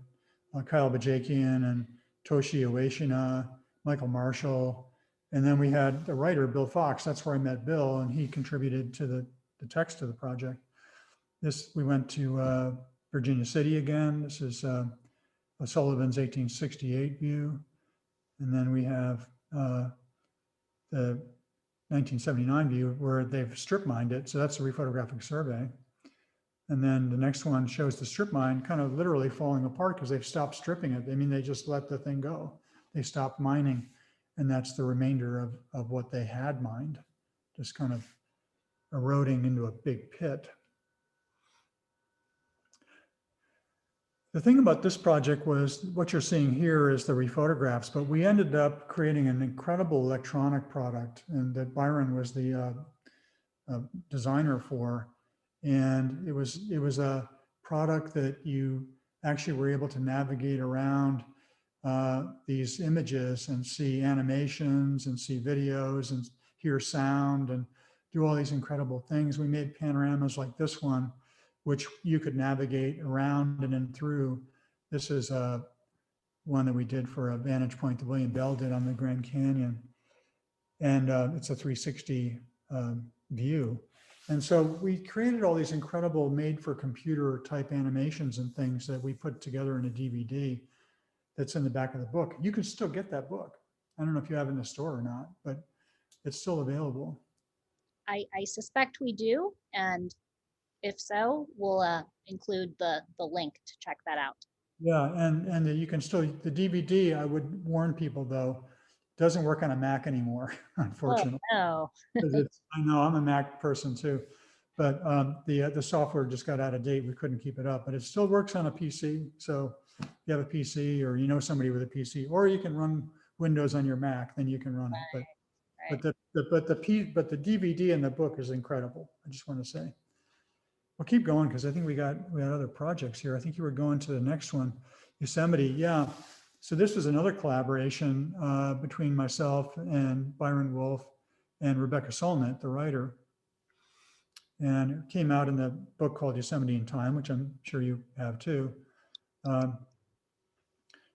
Kyle Bajakian and Toshi Ueshina, Michael Marshall. And then we had the writer, Bill Fox. That's where I met Bill, and he contributed to the text of the project. We went to Virginia City again. This is O'Sullivan's 1868 view. And then we have the 1979 view where they've strip mined it. So that's a rephotographic survey. And then the next one shows the strip mine kind of literally falling apart because they've stopped stripping it. I mean, they just let the thing go. They stopped mining. And that's the remainder of what they had mined, just kind of eroding into a big pit. The thing about this project was what you're seeing here is the rephotographs, but we ended up creating an incredible electronic product, and that Byron was the designer for. And it was a product that you actually were able to navigate around these images and see animations and see videos and hear sound and do all these incredible things. We made panoramas like this one, which you could navigate around and in through. This is one that we did for a vantage point that William Bell did on the Grand Canyon. And it's a 360 view. And so we created all these incredible made for computer type animations and things that we put together in a DVD that's in the back of the book. You can still get that book. I don't know if you have it in the store or not, but it's still available. I suspect we do. And if so, we'll include the link to check that out. Yeah, and you can still, the DVD, I would warn people though, doesn't work on a Mac anymore, unfortunately. Oh, no. I know, I'm a Mac person too, but the software just got out of date. We couldn't keep it up, but it still works on a PC. So if you have a PC or you know somebody with a PC, or you can run Windows on your Mac, then you can run it. But the DVD and the book is incredible. I just want to say. We'll keep going because I think we had other projects here. I think you were going to the next one, Yosemite. Yeah. So this was another collaboration between myself and Byron Wolf and Rebecca Solnit, the writer. And it came out in the book called Yosemite in Time, which I'm sure you have too.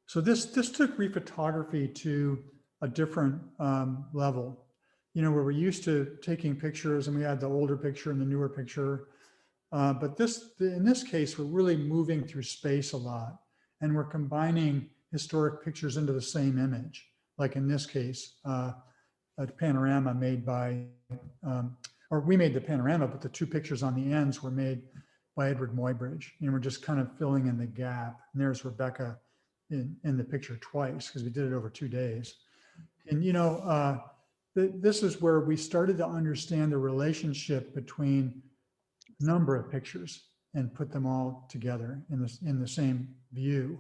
So this took rephotography to a different level, you know, where we're used to taking pictures and we had the older picture and the newer picture. But in this case, we're really moving through space a lot, and we're combining historic pictures into the same image. Like in this case, a panorama made by, or we made the panorama, but the two pictures on the ends were made by Edward Muybridge. And we're just kind of filling in the gap. And there's Rebecca in the picture twice because we did it over 2 days. And you know, this is where we started to understand the relationship between number of pictures and put them all together in the same view.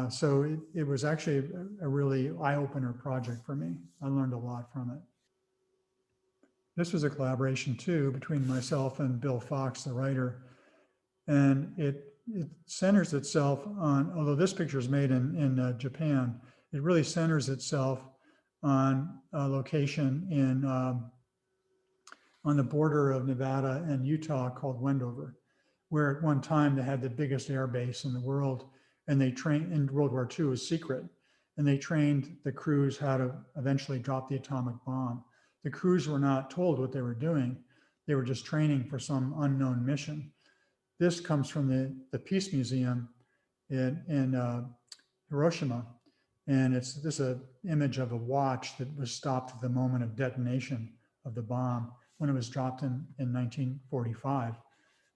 So it was actually a really eye-opener project for me. I learned a lot from it. This was a collaboration too between myself and Bill Fox, the writer. And it centers itself on, although this picture is made in Japan, it really centers itself on a location on the border of Nevada and Utah called Wendover, where at one time they had the biggest air base in the world, and they trained in World War II, was secret, and they trained the crews how to eventually drop the atomic bomb. The crews were not told what they were doing. They were just training for some unknown mission. This comes from the Peace Museum in Hiroshima, and this is an image of a watch that was stopped at the moment of detonation of the bomb when it was dropped in 1945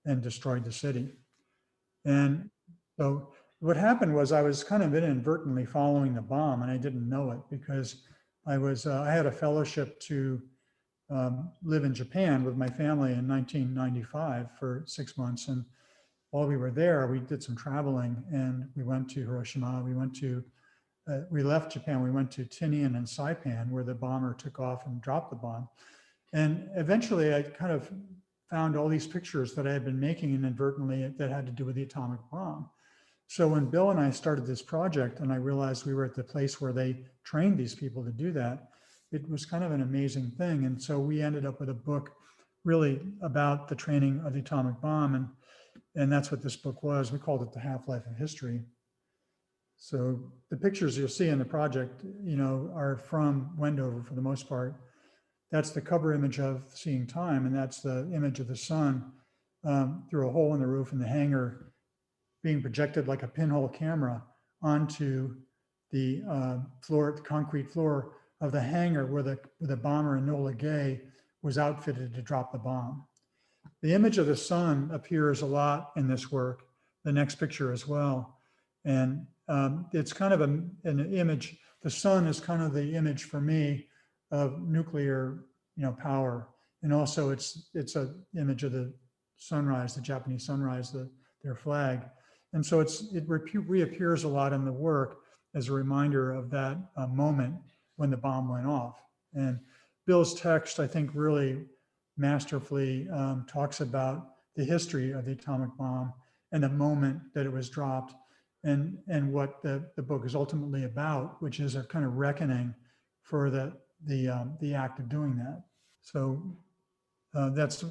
and destroyed the city. And so what happened was I was kind of inadvertently following the bomb, and I didn't know it because I had a fellowship to live in Japan with my family in 1995 for 6 months. And while we were there, we did some traveling, and we went to Hiroshima. We left Japan. We went to Tinian and Saipan, where the bomber took off and dropped the bomb. And eventually I kind of found all these pictures that I had been making inadvertently that had to do with the atomic bomb. So when Bill and I started this project, and I realized we were at the place where they trained these people to do that, it was kind of an amazing thing. And so we ended up with a book really about the training of the atomic bomb. And that's what this book was. We called it The Half-Life of History. So the pictures you'll see in the project, are from Wendover for the most part. That's the cover image of Seeing Time, and that's the image of the sun through a hole in the roof in the hangar, being projected like a pinhole camera onto the floor, the concrete floor of the hangar where the bomber Enola Gay was outfitted to drop the bomb. The image of the sun appears a lot in this work, the next picture as well. And it's kind of an image, the sun is kind of the image for me of nuclear, power. And also it's a image of the sunrise, the Japanese sunrise, their flag. And so it reappears a lot in the work as a reminder of that moment when the bomb went off. And Bill's text, I think, really masterfully talks about the history of the atomic bomb and the moment that it was dropped, and what the book is ultimately about, which is a kind of reckoning for the act of doing that. So that's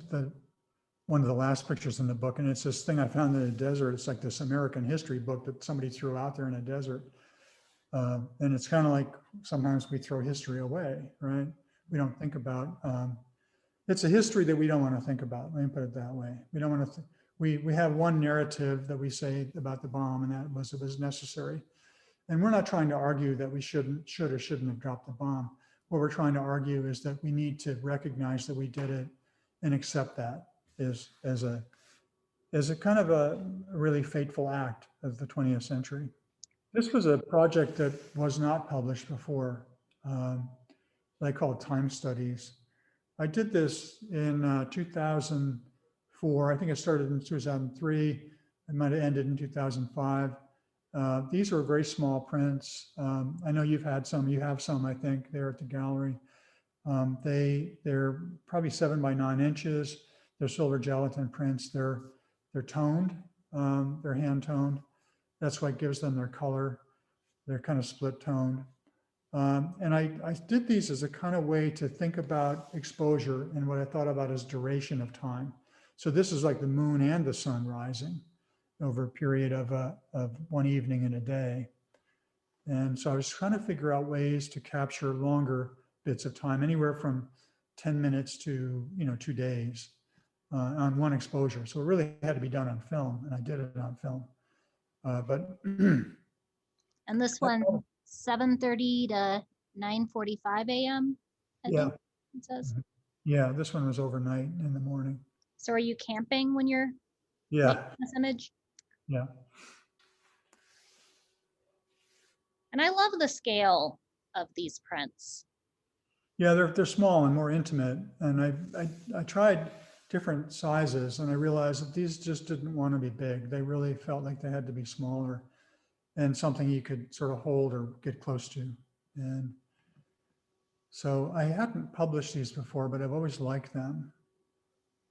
one of the last pictures in the book, and it's this thing I found in the desert. It's like this American history book that somebody threw out there in a desert. And it's kind of like sometimes we throw history away, right? We don't think about, it's a history that we don't want to think about. Let me put it that way. We don't want to, we have one narrative that we say about the bomb, and that was it was necessary. And we're not trying to argue that we should or shouldn't have dropped the bomb. What we're trying to argue is that we need to recognize that we did it and accept that as a kind of a really fateful act of the 20th century. This was a project that was not published before. I call it Time Studies. I did this in 2004. I think it started in 2003. It might have ended in 2005. These are very small prints. I know you've had some. You have some, I think, there at the gallery. They're probably 7 by 9 inches. They're silver gelatin prints. They're toned. They're hand toned. That's what gives them their color. They're kind of split toned. And I did these as a kind of way to think about exposure and what I thought about as duration of time. So this is like the moon and the sun rising over a period of one evening and a day. And so I was trying to figure out ways to capture longer bits of time, anywhere from 10 minutes to 2 days on one exposure. So it really had to be done on film, and I did it on film. And this one, 7:30 to 9:45 a.m. I think it says. Yeah, this one was overnight in the morning. So are you camping when you're making this image? Yeah. And I love the scale of these prints. Yeah, they're small and more intimate. And I tried different sizes, and I realized that these just didn't want to be big. They really felt like they had to be smaller and something you could sort of hold or get close to. And so I hadn't published these before, but I've always liked them.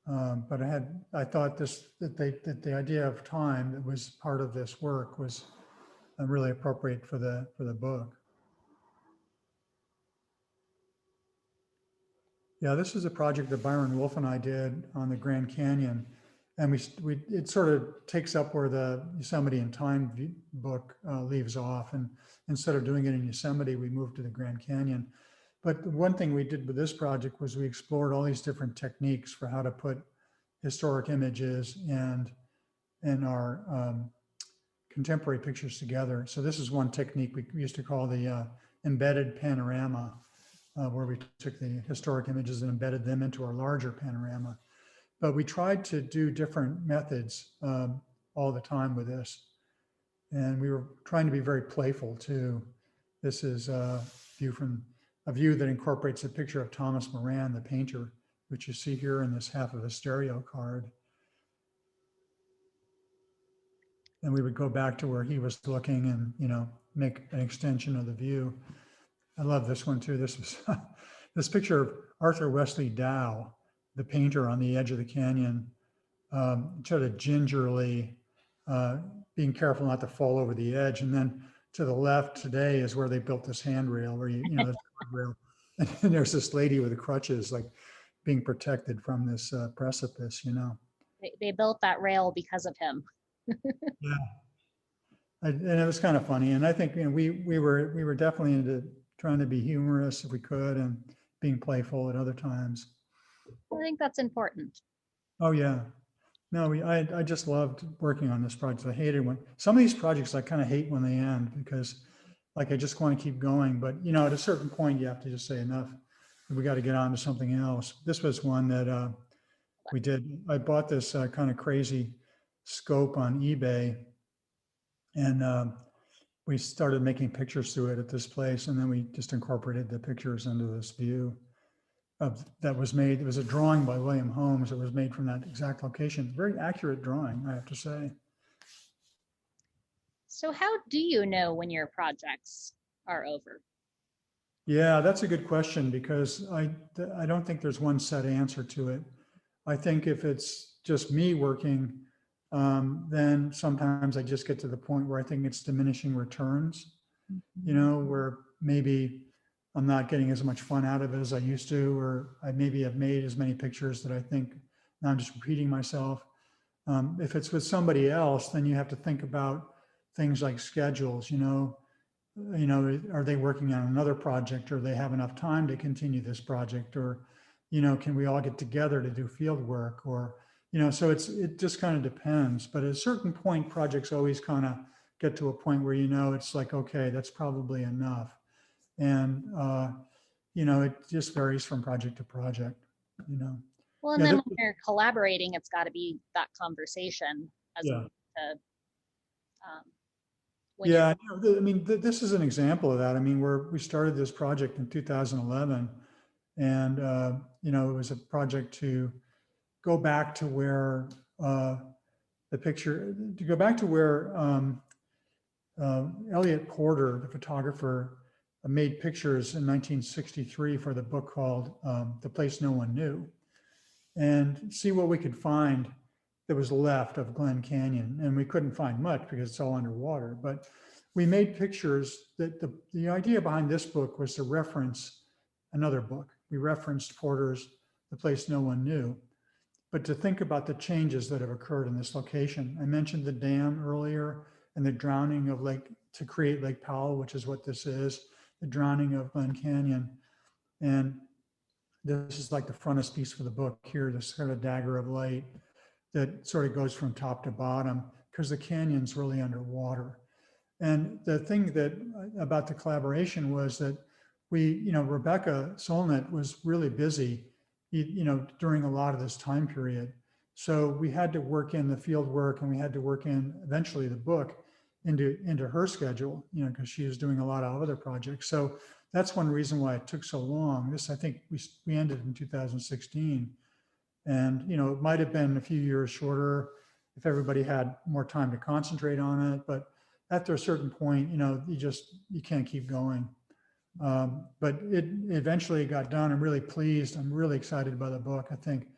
But I thought that the idea of time that was part of this work was really appropriate for the book. Yeah, this is a project that Byron Wolf and I did on the Grand Canyon, and it sort of takes up where the Yosemite in Time book leaves off. And instead of doing it in Yosemite, we moved to the Grand Canyon. But the one thing we did with this project was we explored all these different techniques for how to put historic images and our contemporary pictures together. So this is one technique we used to call the embedded panorama, where we took the historic images and embedded them into our larger panorama. But we tried to do different methods all the time with this. And we were trying to be very playful too. This is a view from a view that incorporates a picture of Thomas Moran, the painter, which you see here in this half of a stereo card. And we would go back to where he was looking and, you know, make an extension of the view. I love this one too. This was this picture of Arthur Wesley Dow, the painter on the edge of the canyon, sort of gingerly being careful not to fall over the edge. And then to the left today is where they built this handrail where you know, the guardrail. And there's this lady with the crutches, like being protected from this precipice, you know. They built that rail because of him. Yeah. And it was kind of funny. And I think, you know, we were definitely into trying to be humorous if we could and being playful at other times. I think that's important. Oh yeah. No, I just loved working on this project. I hated when some of these projects I kind of hate when they end because like I just want to keep going. But you know, at a certain point you have to just say enough. We got to get on to something else. This was one that we did. I bought this kind of crazy scope on eBay, and we started making pictures through it at this place, and then we just incorporated the pictures into this view that was made. It was a drawing by William Holmes. It was made from that exact location. Very accurate drawing, I have to say. So how do you know when your projects are over? Yeah, that's a good question because I don't think there's one set answer to it. I think if it's just me working, then sometimes I just get to the point where I think it's diminishing returns, you know, where maybe I'm not getting as much fun out of it as I used to, or I maybe have made as many pictures that I think now I'm just repeating myself. If it's with somebody else, then you have to think about things like schedules, you know, are they working on another project, or they have enough time to continue this project, or, you know, can we all get together to do field work, or, you know, so it just kind of depends. But at a certain point, projects always kind of get to a point where, you know, it's like, okay, that's probably enough. And, you know, it just varies from project to project, you know. Well, and Yeah, then when you're collaborating, it's got to be that conversation as yeah. opposed to when Yeah, I mean, this is an example of that. I mean, we started this project in 2011, and you know, it was a project to go back to where Elliot Porter, the photographer, made pictures in 1963 for the book called "The Place No One Knew," and see what we could find that was left of Glen Canyon. And we couldn't find much because it's all underwater, but we made pictures that the idea behind this book was to reference another book. We referenced Porter's The Place No One Knew, but to think about the changes that have occurred in this location. I mentioned the dam earlier and the drowning of to create Lake Powell, which is what this is, the drowning of Glen Canyon. And this is like the frontispiece for the book here, this sort of dagger of light that sort of goes from top to bottom because the canyon's really underwater. And the thing that about the collaboration was that you know, Rebecca Solnit was really busy, you know, during a lot of this time period. So we had to work in the field work, and we had to work in eventually the book into her schedule, you know, because she was doing a lot of other projects. So that's one reason why it took so long. This, I think we ended in 2016. And, you know, it might have been a few years shorter if everybody had more time to concentrate on it. But after a certain point, you know, you can't keep going. But it eventually got done. I'm really pleased. I'm really excited by the book. I think,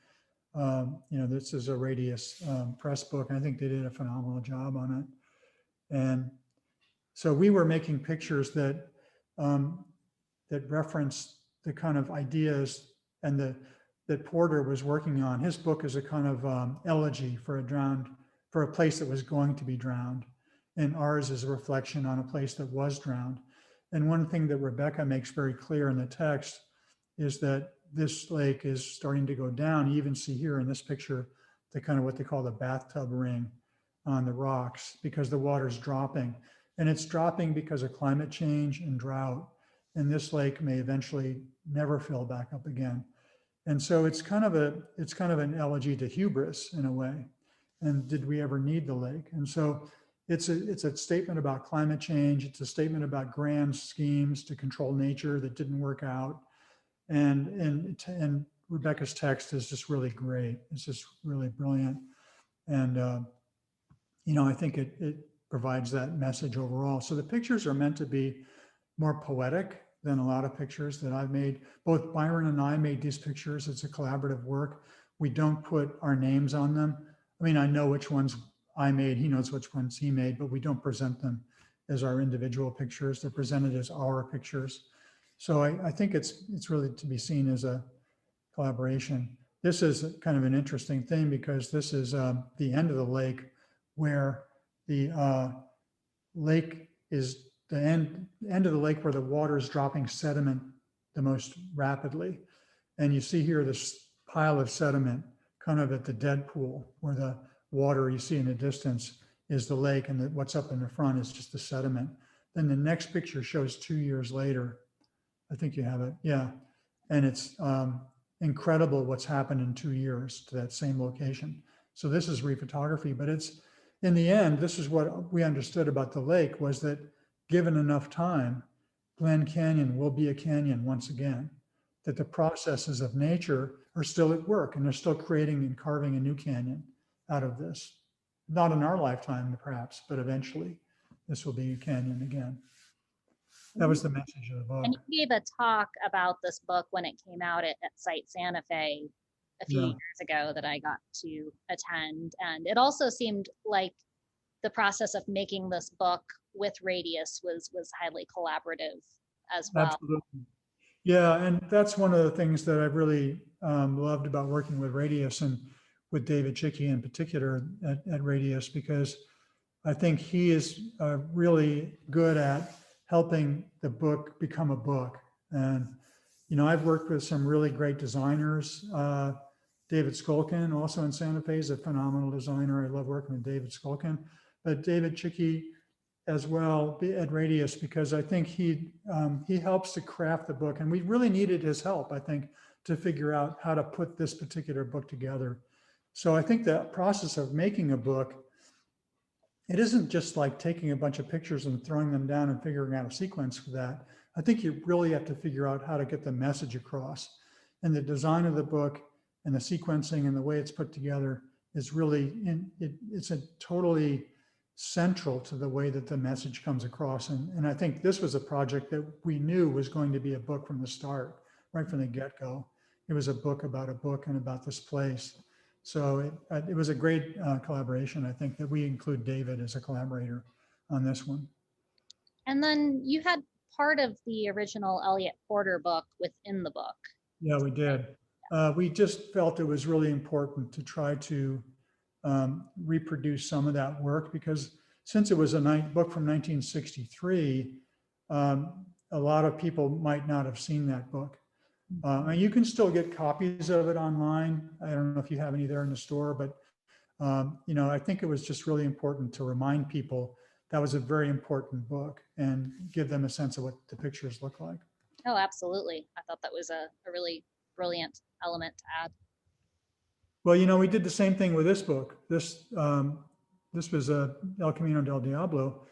you know, this is a Radius press book, and I think they did a phenomenal job on it. And so we were making pictures that that referenced the kind of ideas and that Porter was working on. His book is a kind of elegy for a place that was going to be drowned. And ours is a reflection on a place that was drowned. And one thing that Rebecca makes very clear in the text is that this lake is starting to go down. You even see here in this picture, the kind of what they call the bathtub ring on the rocks, because the water's dropping. And it's dropping because of climate change and drought. And this lake may eventually never fill back up again. And so it's kind of an elegy to hubris in a way. And did we ever need the lake? And so it's a statement about climate change. It's a statement about grand schemes to control nature that didn't work out. And Rebecca's text is just really great. It's just really brilliant. And, I think it provides that message overall. So the pictures are meant to be more poetic than a lot of pictures that I've made. Both Byron and I made these pictures. It's a collaborative work. We don't put our names on them. I mean, I know which ones I made. He knows which ones he made, but we don't present them as our individual pictures. They're presented as our pictures. So I think it's really to be seen as a collaboration. This is kind of an interesting thing because this is the end of the lake where the lake is the end of the lake where the water is dropping sediment the most rapidly. And you see here this pile of sediment kind of at the dead pool where the water you see in the distance is the lake, and what's up in the front is just the sediment. Then the next picture shows 2 years later. I think you have it. Yeah. And it's incredible what's happened in 2 years to that same location. So this is rephotography, but it's, in the end, this is what we understood about the lake, was that given enough time, Glen Canyon will be a canyon once again, that the processes of nature are still at work and they're still creating and carving a new canyon out of this. Not in our lifetime, perhaps, but eventually this will be a canyon again. That was the message of the book. And you gave a talk about this book when it came out at Site Santa Fe a few years ago that I got to attend. And it also seemed like the process of making this book with Radius was highly collaborative as well. Absolutely. Yeah, and that's one of the things that I've really loved about working with Radius and with David Chickie in particular at Radius, because I think he is really good at helping the book become a book. And, I've worked with some really great designers. David Skolkin, also in Santa Fe, is a phenomenal designer. I love working with David Skolkin, but David Chickie as well at Radius, because I think he helps to craft the book. And we really needed his help, I think, to figure out how to put this particular book together. So I think the process of making a book, it isn't just like taking a bunch of pictures and throwing them down and figuring out a sequence for that. I think you really have to figure out how to get the message across. And the design of the book and the sequencing and the way it's put together is really, it's a totally central to the way that the message comes across. And I think this was a project that we knew was going to be a book from the start, right from the get-go. It was a book about a book and about this place. So it was a great collaboration. I think that we include David as a collaborator on this one. And then you had part of the original Elliott Porter book within the book. Yeah, we did. We just felt it was really important to try to reproduce some of that work, because since it was a book from 1963, a lot of people might not have seen that book. And you can still get copies of it online. I don't know if you have any there in the store, but I think it was just really important to remind people that was a very important book and give them a sense of what the pictures look like. Oh, absolutely. I thought that was a really brilliant element to add. Well, we did the same thing with this book. This was El Camino del Diablo.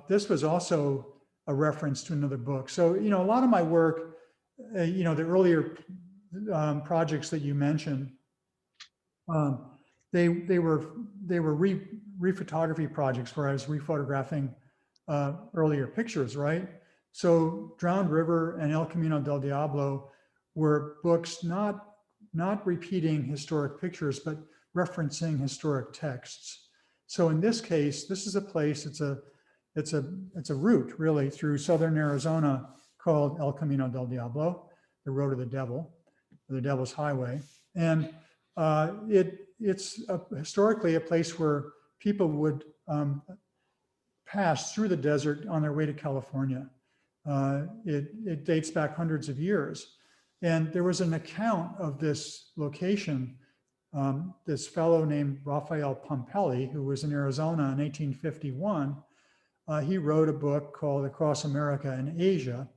This was also a reference to another book. So, a lot of my work, the earlier projects that you mentioned, they were rephotography projects where I was rephotographing earlier pictures, right? So Drowned River and El Camino del Diablo were books not repeating historic pictures, but referencing historic texts. So in this case, this is a place, it's a route really through southern Arizona called El Camino del Diablo, the road of the devil, the devil's highway. And it's historically a place where people would pass through the desert on their way to California. It dates back hundreds of years. And there was an account of this location. This fellow named Raphael Pompelli, who was in Arizona in 1851, he wrote a book called Across America and Asia.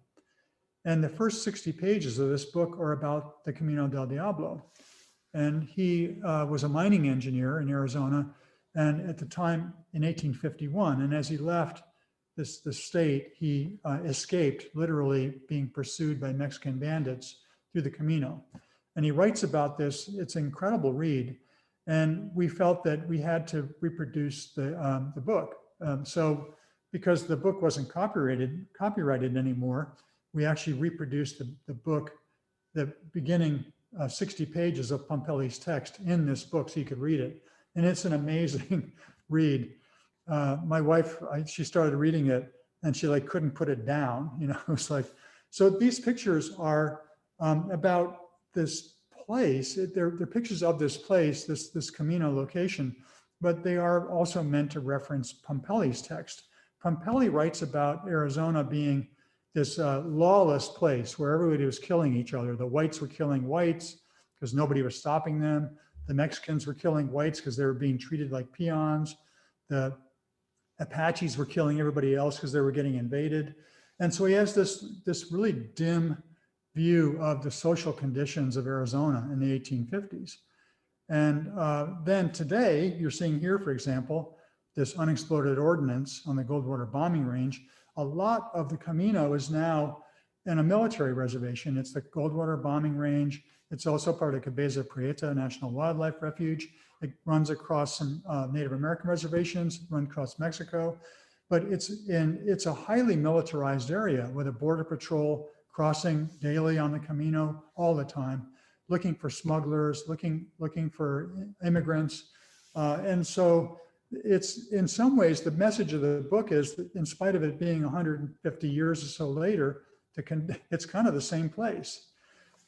And the first 60 pages of this book are about the Camino del Diablo. And he was a mining engineer in Arizona. And at the time in 1851, and as he left the state, he escaped, literally being pursued by Mexican bandits through the Camino. And he writes about this. It's an incredible read. And we felt that we had to reproduce the book. So because the book wasn't copyrighted anymore, we actually reproduced the book, the beginning 60 pages of Pompelli's text in this book so you could read it. And it's an amazing read. My wife, she started reading it and she like couldn't put it down. You know, it was like, so these pictures are about this place. They're pictures of this place, this Camino location, but they are also meant to reference Pompelli's text. Pompelli writes about Arizona being this lawless place where everybody was killing each other. The whites were killing whites because nobody was stopping them. The Mexicans were killing whites because they were being treated like peons. The Apaches were killing everybody else because they were getting invaded. And so he has this really dim view of the social conditions of Arizona in the 1850s. And then today, you're seeing here, for example, this unexploded ordnance on the Goldwater bombing range. A lot of the Camino is now in a military reservation. It's the Goldwater bombing range. It's also part of Cabeza Prieta National Wildlife Refuge. It runs across some Native American reservations, runs across Mexico, but it's a highly militarized area with a border patrol crossing daily on the Camino all the time, looking for smugglers, looking for immigrants. And so it's, in some ways, the message of the book is that in spite of it being 150 years or so later, it's kind of the same place.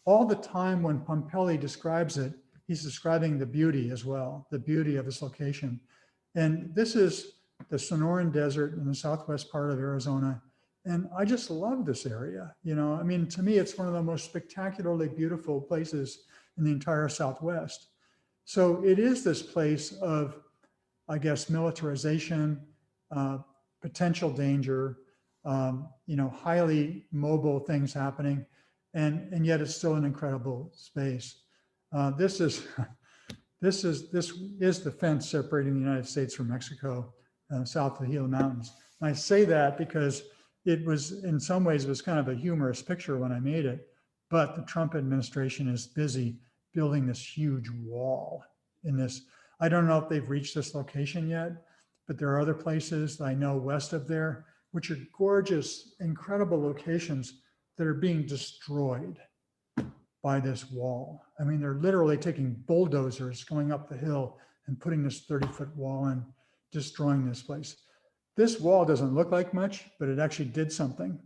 All the time when Pompelli describes it, he's describing the beauty as well, the beauty of this location. And this is the Sonoran Desert in the southwest part of Arizona. And I just love this area. You know, I mean, to me, it's one of the most spectacularly beautiful places in the entire Southwest. So it is this place of, I guess, militarization, potential danger, you know, highly mobile things happening, and yet it's still an incredible space. This is the fence separating the United States from Mexico, south of the Gila Mountains. And I say that because it was, in some ways, it was kind of a humorous picture when I made it, but the Trump administration is busy building this huge wall in this. I don't know if they've reached this location yet, but there are other places I know west of there, which are gorgeous, incredible locations that are being destroyed by this wall. I mean, they're literally taking bulldozers going up the hill and putting this 30-foot wall and destroying this place. This wall doesn't look like much, but it actually did something.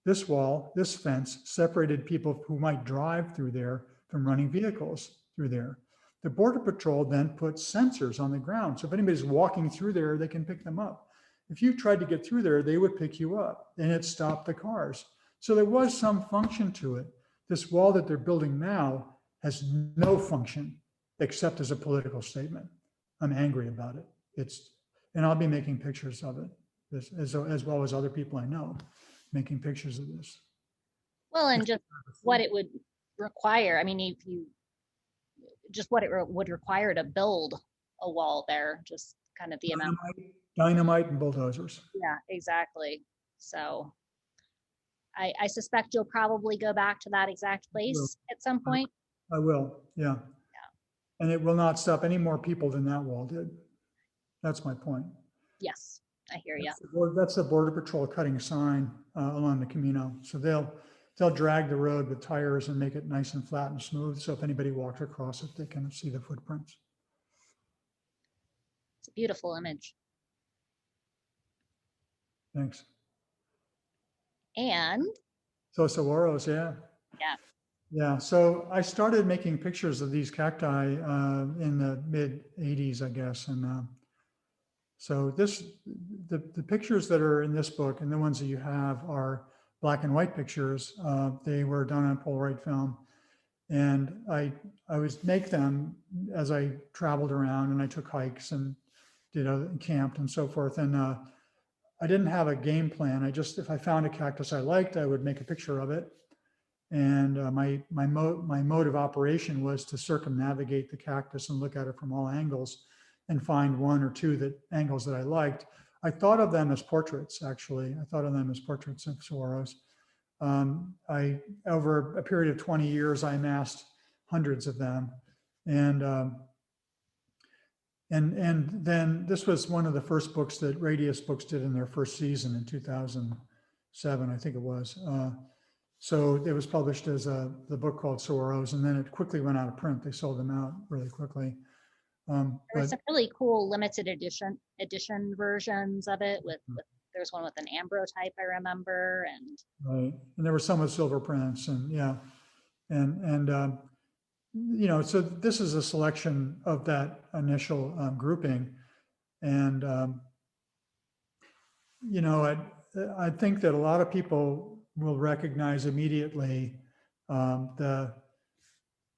This wall, this fence, separated people who might drive through there from running vehicles through there. The Border Patrol then put sensors on the ground. So if anybody's walking through there, they can pick them up. If you tried to get through there, they would pick you up, and it stopped the cars. So there was some function to it. This wall that they're building now has no function except as a political statement. I'm angry about it. And I'll be making pictures of it, as well as other people I know, making pictures of this. Well, and just what it would require. I mean, if you just what it would require to build a wall there, just kind of the amount. Dynamite and bulldozers. Yeah, exactly. So I suspect you'll probably go back to that exact place at some point. I will, yeah. And it will not stop any more people than that wall did. That's my point. Yes, I hear you. That's the Border Patrol cutting sign along the Camino. So they'll drag the road with tires and make it nice and flat and smooth. So if anybody walks across it, they can see the footprints. It's a beautiful image. Thanks. And so saguaros, yeah. Yeah. Yeah, so I started making pictures of these cacti in the mid 80s, I guess. And so the pictures that are in this book and the ones that you have are black and white pictures. They were done on Polaroid film. And I would make them as I traveled around, and I took hikes and camped and so forth. And I didn't have a game plan. If I found a cactus I liked, I would make a picture of it. And my mode of operation was to circumnavigate the cactus and look at it from all angles. and find one or two angles that I liked. I thought of them as portraits, actually. I thought of them as portraits of saguaros. Over a period of 20 years, I amassed hundreds of them. And then this was one of the first books that Radius Books did in their first season in 2007, I think it was. So it was published as the book called Saguaros, and then it quickly went out of print. They sold them out really quickly. There were some really cool limited edition versions of it with there's one with an ambrotype, I remember, and right, and there were some with silver prints, and yeah, and you know, so this is a selection of that initial grouping, and you know, I think that a lot of people will recognize immediately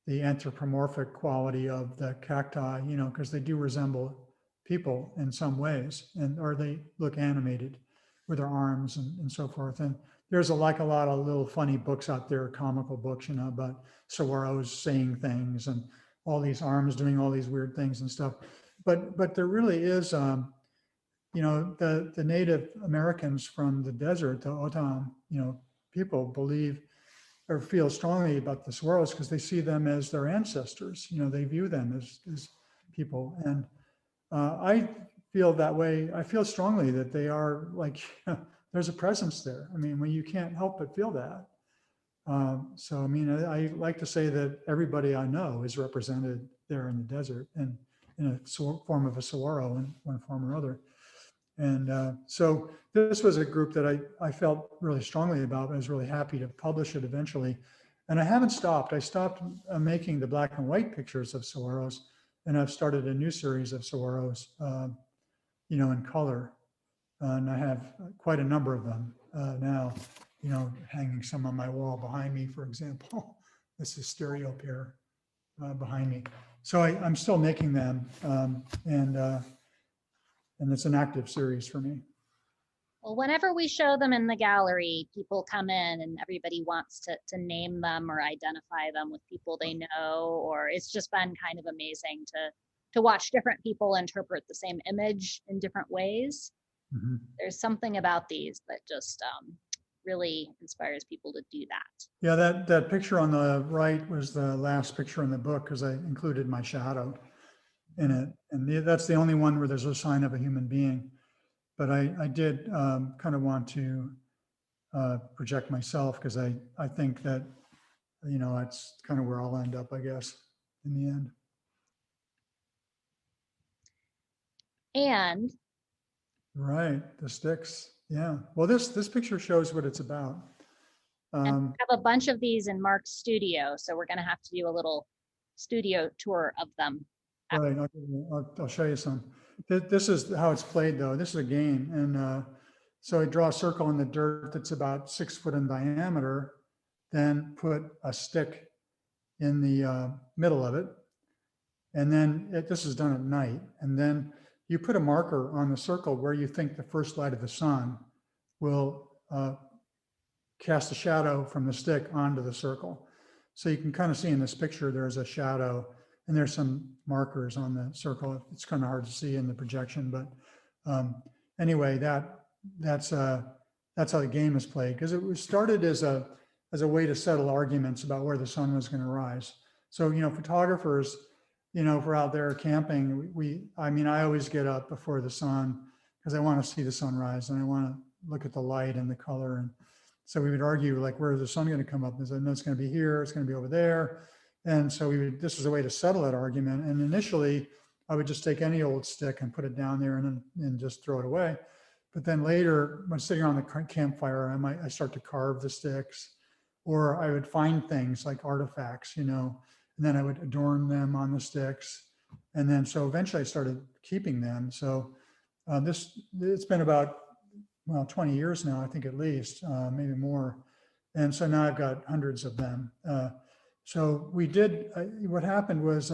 the anthropomorphic quality of the cacti, you know, because they do resemble people in some ways, or they look animated with their arms and so forth. And there's like a lot of little funny books out there, comical books, you know, about saguaros saying things and all these arms doing all these weird things and stuff. But there really is, you know, the Native Americans from the desert, the Otam, you know, people believe or feel strongly about the saguaros because they see them as their ancestors. You know, they view them as people. And I feel that way. I feel strongly that they are like, there's a presence there. I mean, when you can't help but feel that. So, I mean, I like to say that everybody I know is represented there in the desert and in a form of a saguaro in one form or other. And so this was a group that I felt really strongly about. I was really happy to publish it eventually. And I haven't stopped. I stopped making the black and white pictures of saguaros, and I've started a new series of saguaros, you know, in color. And I have quite a number of them now, you know, hanging some on my wall behind me, for example. This is stereo pair behind me. So I'm still making them, and it's an active series for me. well, whenever we show them in the gallery, people come in and everybody wants to name them or identify them with people they know, or it's just been kind of amazing to watch different people interpret the same image in different ways. Mm-hmm. There's something about these that just really inspires people to do that. Yeah, that picture on the right was the last picture in the book because I included my shadow in it. And that's the only one where there's a sign of a human being. But I did kind of want to project myself because I think that, you know, it's kind of where I'll end up, I guess, in the end. And right, the sticks. Yeah. Well, this picture shows what it's about. And we have a bunch of these in Mark's studio, so we're going to have to do a little studio tour of them. Right, I'll show you some. This is how it's played, though. This is a game, and so I draw a circle in the dirt that's about 6 foot in diameter, then put a stick in the middle of it, and then this is done at night, and then you put a marker on the circle where you think the first light of the sun will cast a shadow from the stick onto the circle. So you can kind of see in this picture, there's a shadow and there's some markers on the circle. It's kind of hard to see in the projection, but anyway, that's how the game is played, because it was started as a way to settle arguments about where the sun was going to rise. So, you know, photographers, you know, if we're out there camping, I mean, I always get up before the sun because I want to see the sunrise and I want to look at the light and the color. And so we would argue, like, where's the sun going to come up? And I said, no, it's going to be here. It's going to be over there. And so this was a way to settle that argument. And initially, I would just take any old stick and put it down there and just throw it away. But then later, when sitting around the campfire, I start to carve the sticks, or I would find things like artifacts, you know, and then I would adorn them on the sticks. And then so eventually I started keeping them. So it's been about, well, 20 years now, I think, at least, maybe more. And so now I've got hundreds of them. So what happened was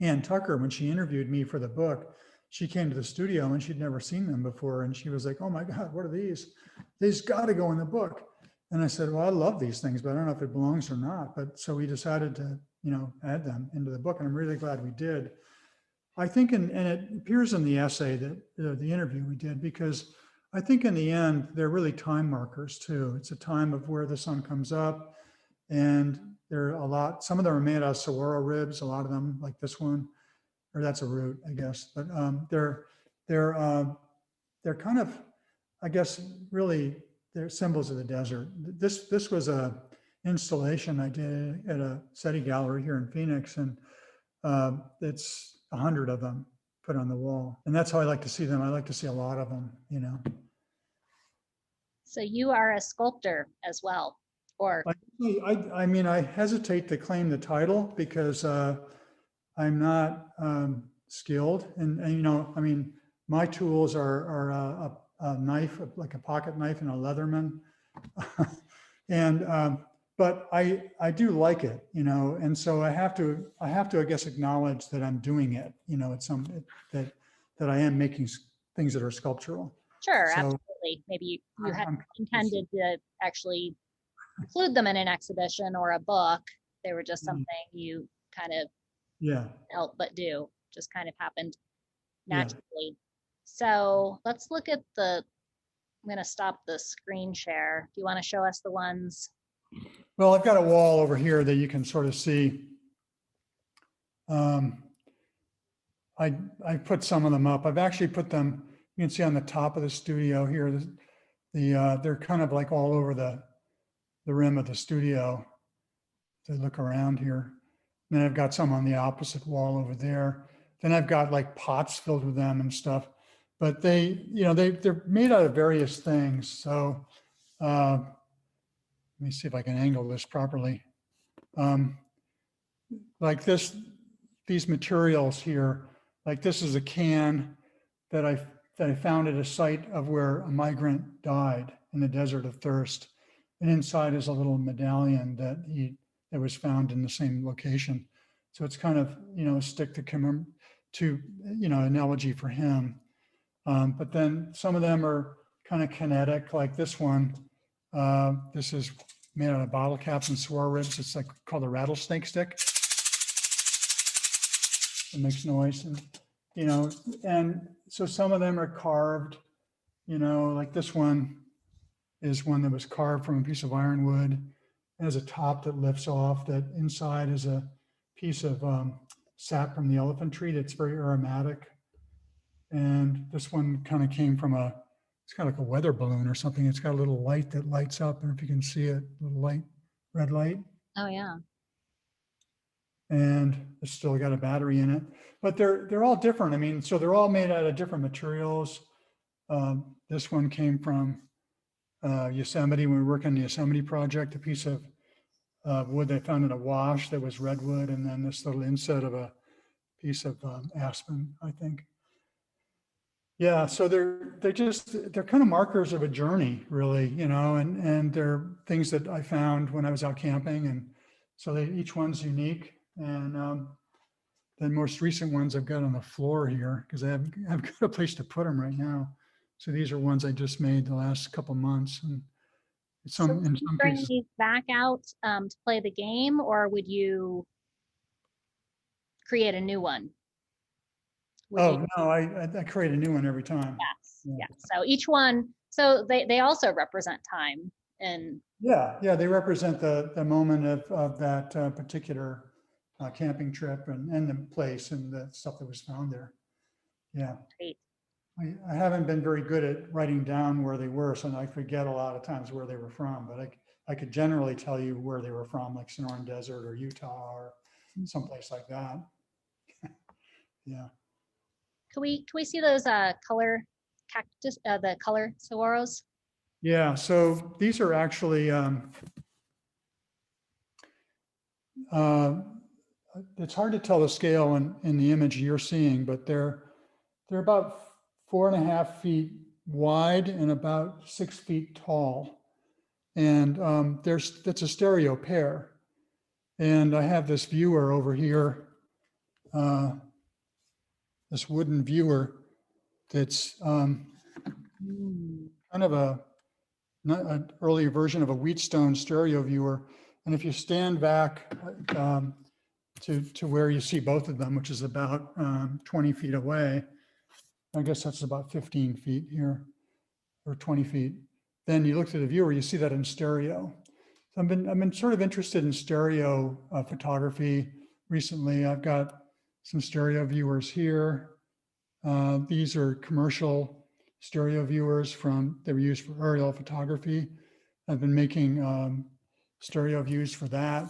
Ann Tucker, when she interviewed me for the book, she came to the studio and she'd never seen them before. And she was like, oh my God, what are these? These got to go in the book. And I said, well, I love these things, but I don't know if it belongs or not. But so we decided to, you know, add them into the book. And I'm really glad we did. I think, and it appears in the essay that the interview we did, because I think in the end, they're really time markers too. It's a time of where the sun comes up, and there are a lot, some of them are made out of saguaro ribs, a lot of them, like this one, or that's a root, I guess. But they're kind of, I guess, really, they're symbols of the desert. This was a installation I did at a SETI gallery here in Phoenix, and it's 100 of them put on the wall. And that's how I like to see them. I like to see a lot of them, you know. So you are a sculptor as well, or? I mean, I hesitate to claim the title because I'm not skilled. And, you know, I mean, my tools are a knife, like a pocket knife and a Leatherman. And, but I do like it, you know, and so I have to, I guess, acknowledge that I'm doing it, you know, it's that I am making things that are sculptural. Sure, So, absolutely. Maybe you had intended to actually include them in an exhibition or a book. They were just something you kind of help but do, just kind of happened naturally. Yeah. So let's look at I'm going to stop the screen share. Do you want to show us the ones? Well, I've got a wall over here that you can sort of see. I put some of them up. I've actually put them, you can see on the top of the studio here, they're kind of like all over the rim of the studio. To look around here. And then I've got some on the opposite wall over there. Then I've got like pots filled with them and stuff. But they, you know, they're made out of various things. So let me see if I can angle this properly. Like these materials here, like this is a can that I found at a site of where a migrant died in the desert of thirst. And inside is a little medallion that was found in the same location. So it's kind of, you know, a stick to, you know, analogy for him. But then some of them are kind of kinetic, like this one. This is made out of bottle caps and saguaro ribs. It's like called a rattlesnake stick. It makes noise, and, you know, and so some of them are carved, you know, like this one is one that was carved from a piece of ironwood. It has a top that lifts off, that inside is a piece of sap from the elephant tree that's very aromatic. And this one kind of came from it's kind of like a weather balloon or something. It's got a little light that lights up, and if you can see it, a little light, red light. Oh yeah. And it's still got a battery in it, but they're all different. I mean, so they're all made out of different materials. This one came from Yosemite. When we were working on the Yosemite project, a piece of wood they found in a wash that was redwood, and then this little inset of a piece of aspen, I think. Yeah, so they're kind of markers of a journey, really, you know, and they're things that I found when I was out camping, and so each one's unique. And the most recent ones I've got on the floor here because I've got a place to put them right now. So these are ones I just made the last couple months, and in some bring cases. These back out to play the game, or would you create a new one? No, I create a new one every time. Yes, yeah. So each one, so they also represent time, and yeah, they represent the moment of that particular camping trip and the place and the stuff that was found there. Yeah. Great. I haven't been very good at writing down where they were, so I forget a lot of times where they were from, but I could generally tell you where they were from, like Sonoran Desert or Utah or someplace like that. Yeah. Can we see those color cactus, the color saguaros? Yeah, so these are actually, it's hard to tell the scale in the image you're seeing, but they're about 4.5 feet wide and about 6 feet tall. And that's a stereo pair. And I have this viewer over here, this wooden viewer that's kind of an earlier version of a Wheatstone stereo viewer. And if you stand back to where you see both of them, which is about 20 feet away. I guess that's about 15 feet here, or 20 feet. Then you look to the viewer, you see that in stereo. So I've been sort of interested in stereo photography recently. I've got some stereo viewers here. These are commercial stereo viewers they were used for aerial photography. I've been making stereo views for that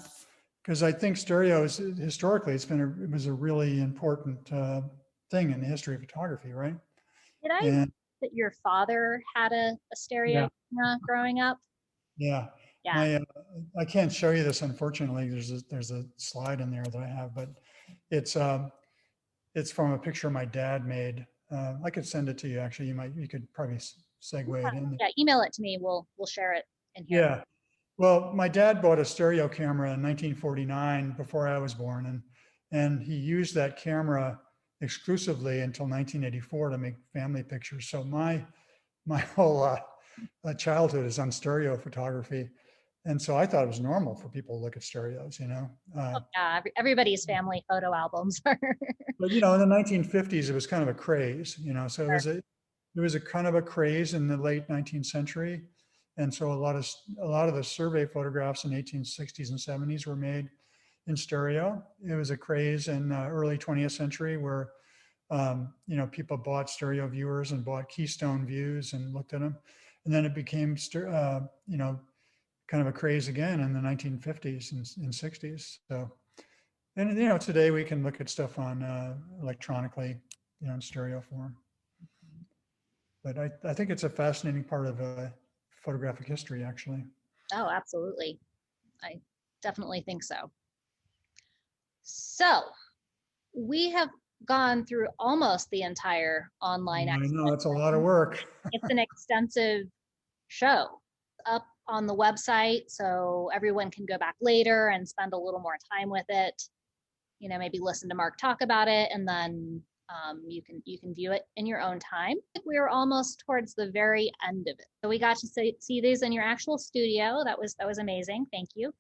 because I think stereo is historically it was a really important thing in the history of photography, right? Did I know And that your father had a stereo yeah, camera growing up? yeah. Yeah. My I can't show you this, unfortunately. There's a slide in there that I have, but it's from a picture my dad made. I could send it to you. Actually, you could probably segue it in. Yeah, email it to me. We'll share it in here. Yeah. Well, my dad bought a stereo camera in 1949 before I was born, and he used that camera exclusively until 1984 to make family pictures. So my whole childhood is on stereo photography, and so I thought it was normal for people to look at stereos, you know. Oh, yeah, everybody's family photo albums are. But you know, in the 1950s, it was kind of a craze, you know. So it was a kind of a craze in the late 19th century, and so a lot of the survey photographs in 1860s and 70s were made in stereo. It was a craze in early 20th century where you know, people bought stereo viewers and bought Keystone views and looked at them, and then it became you know, kind of a craze again in the 1950s and 60s. So. And you know, today we can look at stuff on electronically, you know, in stereo form. But I think it's a fascinating part of photographic history, actually. Oh, absolutely. I definitely think so. So we have gone through almost the entire online I know it's a expedition. lot of work. It's an extensive show up on the website, so everyone can go back later and spend a little more time with it. You know, maybe listen to Mark talk about it, and then you can view it in your own time. We were almost towards the very end of it, so we got to see these in your actual studio. That was amazing. Thank you.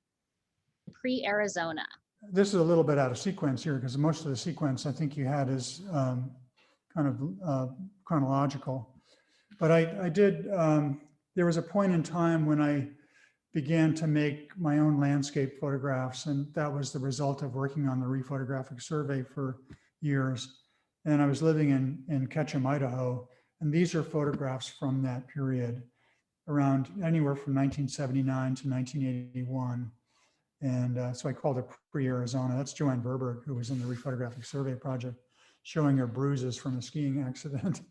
Pre-Arizona. This is a little bit out of sequence here because most of the sequence I think you had is kind of chronological. But I did, there was a point in time when I began to make my own landscape photographs, and that was the result of working on the rephotographic survey for years. And I was living in Ketchum, Idaho, and these are photographs from that period, around anywhere from 1979 to 1981. And so I called it Pre-Arizona. That's Joanne Verberg, who was in the rephotographic survey project, showing her bruises from a skiing accident.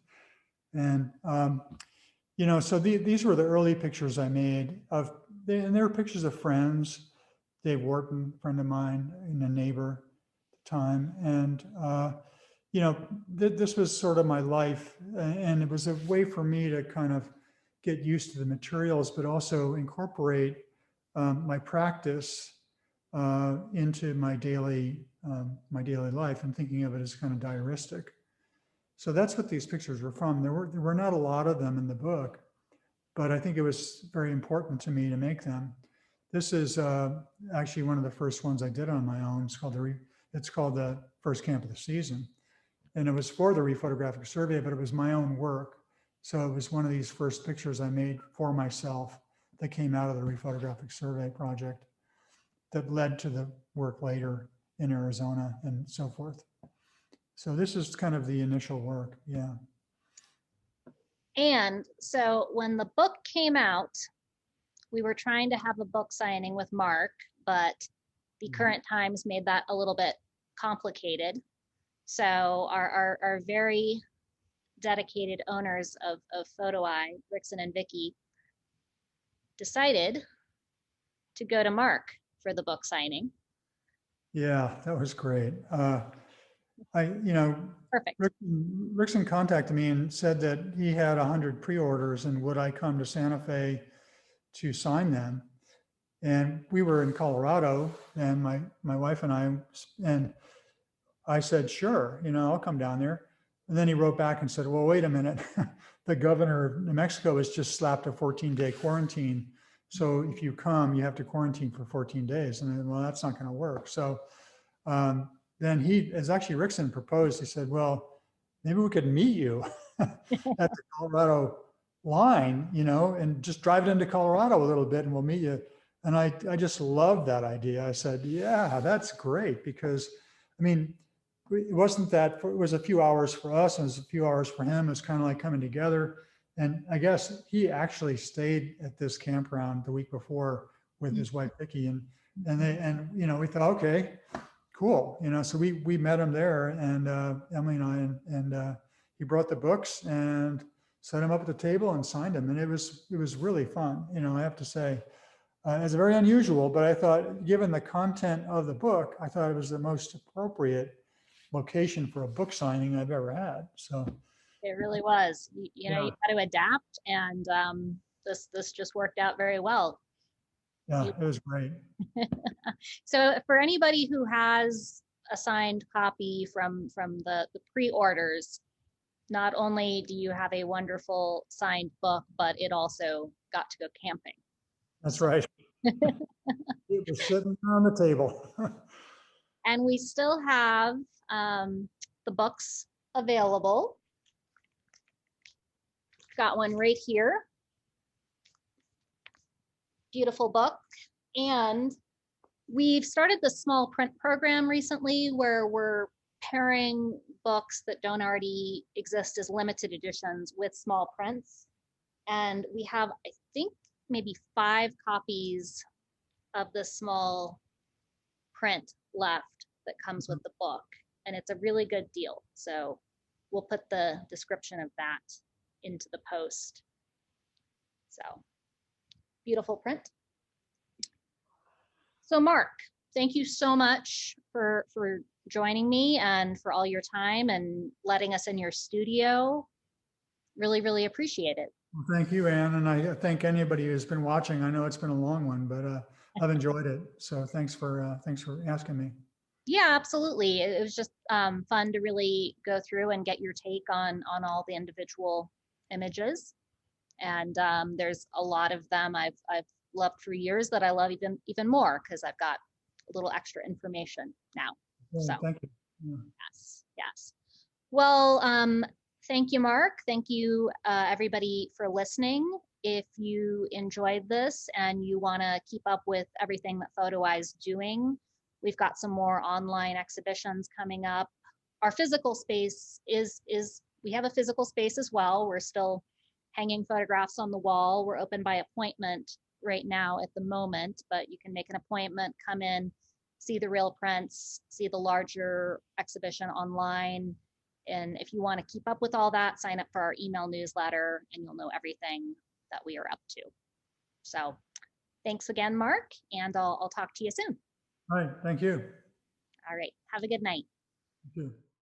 And you know, so these were the early pictures I made and they were pictures of friends. Dave Wharton, friend of mine, and a neighbor at the time. And, you know, this was sort of my life. And it was a way for me to kind of get used to the materials, but also incorporate my practice into my daily life and thinking of it as kind of diaristic. So that's what these pictures were from. There were not a lot of them in the book, but I think it was very important to me to make them. This is actually one of the first ones I did on my own. It's called the First Camp of the Season. And it was for the rephotographic survey, but it was my own work. So it was one of these first pictures I made for myself that came out of the rephotographic survey project that led to the work later in Arizona and so forth. So this is kind of the initial work, yeah. And so when the book came out, we were trying to have a book signing with Mark, but the current times made that a little bit complicated. So our very dedicated owners of PhotoEye, Rickson and Vicky, decided to go to Mark for the book signing. Yeah, that was great. You know, Perfect. Rickson contacted me and said that he had 100 pre-orders and would I come to Santa Fe to sign them? And we were in Colorado, and my wife and I said, sure, you know, I'll come down there. And then he wrote back and said, well, wait a minute. The governor of New Mexico has just slapped a 14-day quarantine. So if you come, you have to quarantine for 14 days. And then, well, that's not going to work. So then he, as actually Rickson proposed, he said, well, maybe we could meet you at the Colorado line, and just drive it into Colorado a little bit and we'll meet you. And I just loved that idea. I said, yeah, that's great, because I mean, it wasn't that, it was a few hours for us and it was a few hours for him. It was kind of like coming together. And I guess he actually stayed at this campground the week before with his wife, Vicki, and we thought, okay, cool. So we met him there, and Emily and I, and he brought the books and set him up at the table and signed them. And it was really fun. I have to say, it's very unusual, but I thought, given the content of the book, I thought it was the most appropriate location for a book signing I've ever had. So it really was. You yeah, got to adapt, and this just worked out very well. yeah, it was great. So for anybody who has a signed copy from the pre-orders, not only do you have a wonderful signed book, but it also got to go camping. That's right. It was sitting on the table. And we still have the books available. Got one right here. Beautiful book. And we've started the small print program recently where we're pairing books that don't already exist as limited editions with small prints. And we have, I think, maybe 5 copies of the small print left that comes with the book. And it's a really good deal. So we'll put the description of that into the post. So beautiful print. So Mark, thank you so much for joining me and for all your time and letting us in your studio. Really, really appreciate it. Well, thank you, Anne. And I thank anybody who's been watching. I know it's been a long one, but I've enjoyed it. So thanks for asking me. Yeah, absolutely. It was just fun to really go through and get your take on all the individual images. And there's a lot of them I've loved for years that I love even more because I've got a little extra information now. So Thank you. Yeah. Yes. Well, thank you, Mark. Thank you, everybody, for listening. If you enjoyed this and you want to keep up with everything that PhotoEye is doing, we've got some more online exhibitions coming up. Our physical space is we have a physical space as well. We're still hanging photographs on the wall. We're open by appointment right now at the moment, but you can make an appointment, come in, see the real prints, see the larger exhibition online. And if you want to keep up with all that, sign up for our email newsletter and you'll know everything that we are up to. So thanks again, Mark, and I'll talk to you soon. All right. Thank you. All right. Have a good night. You too.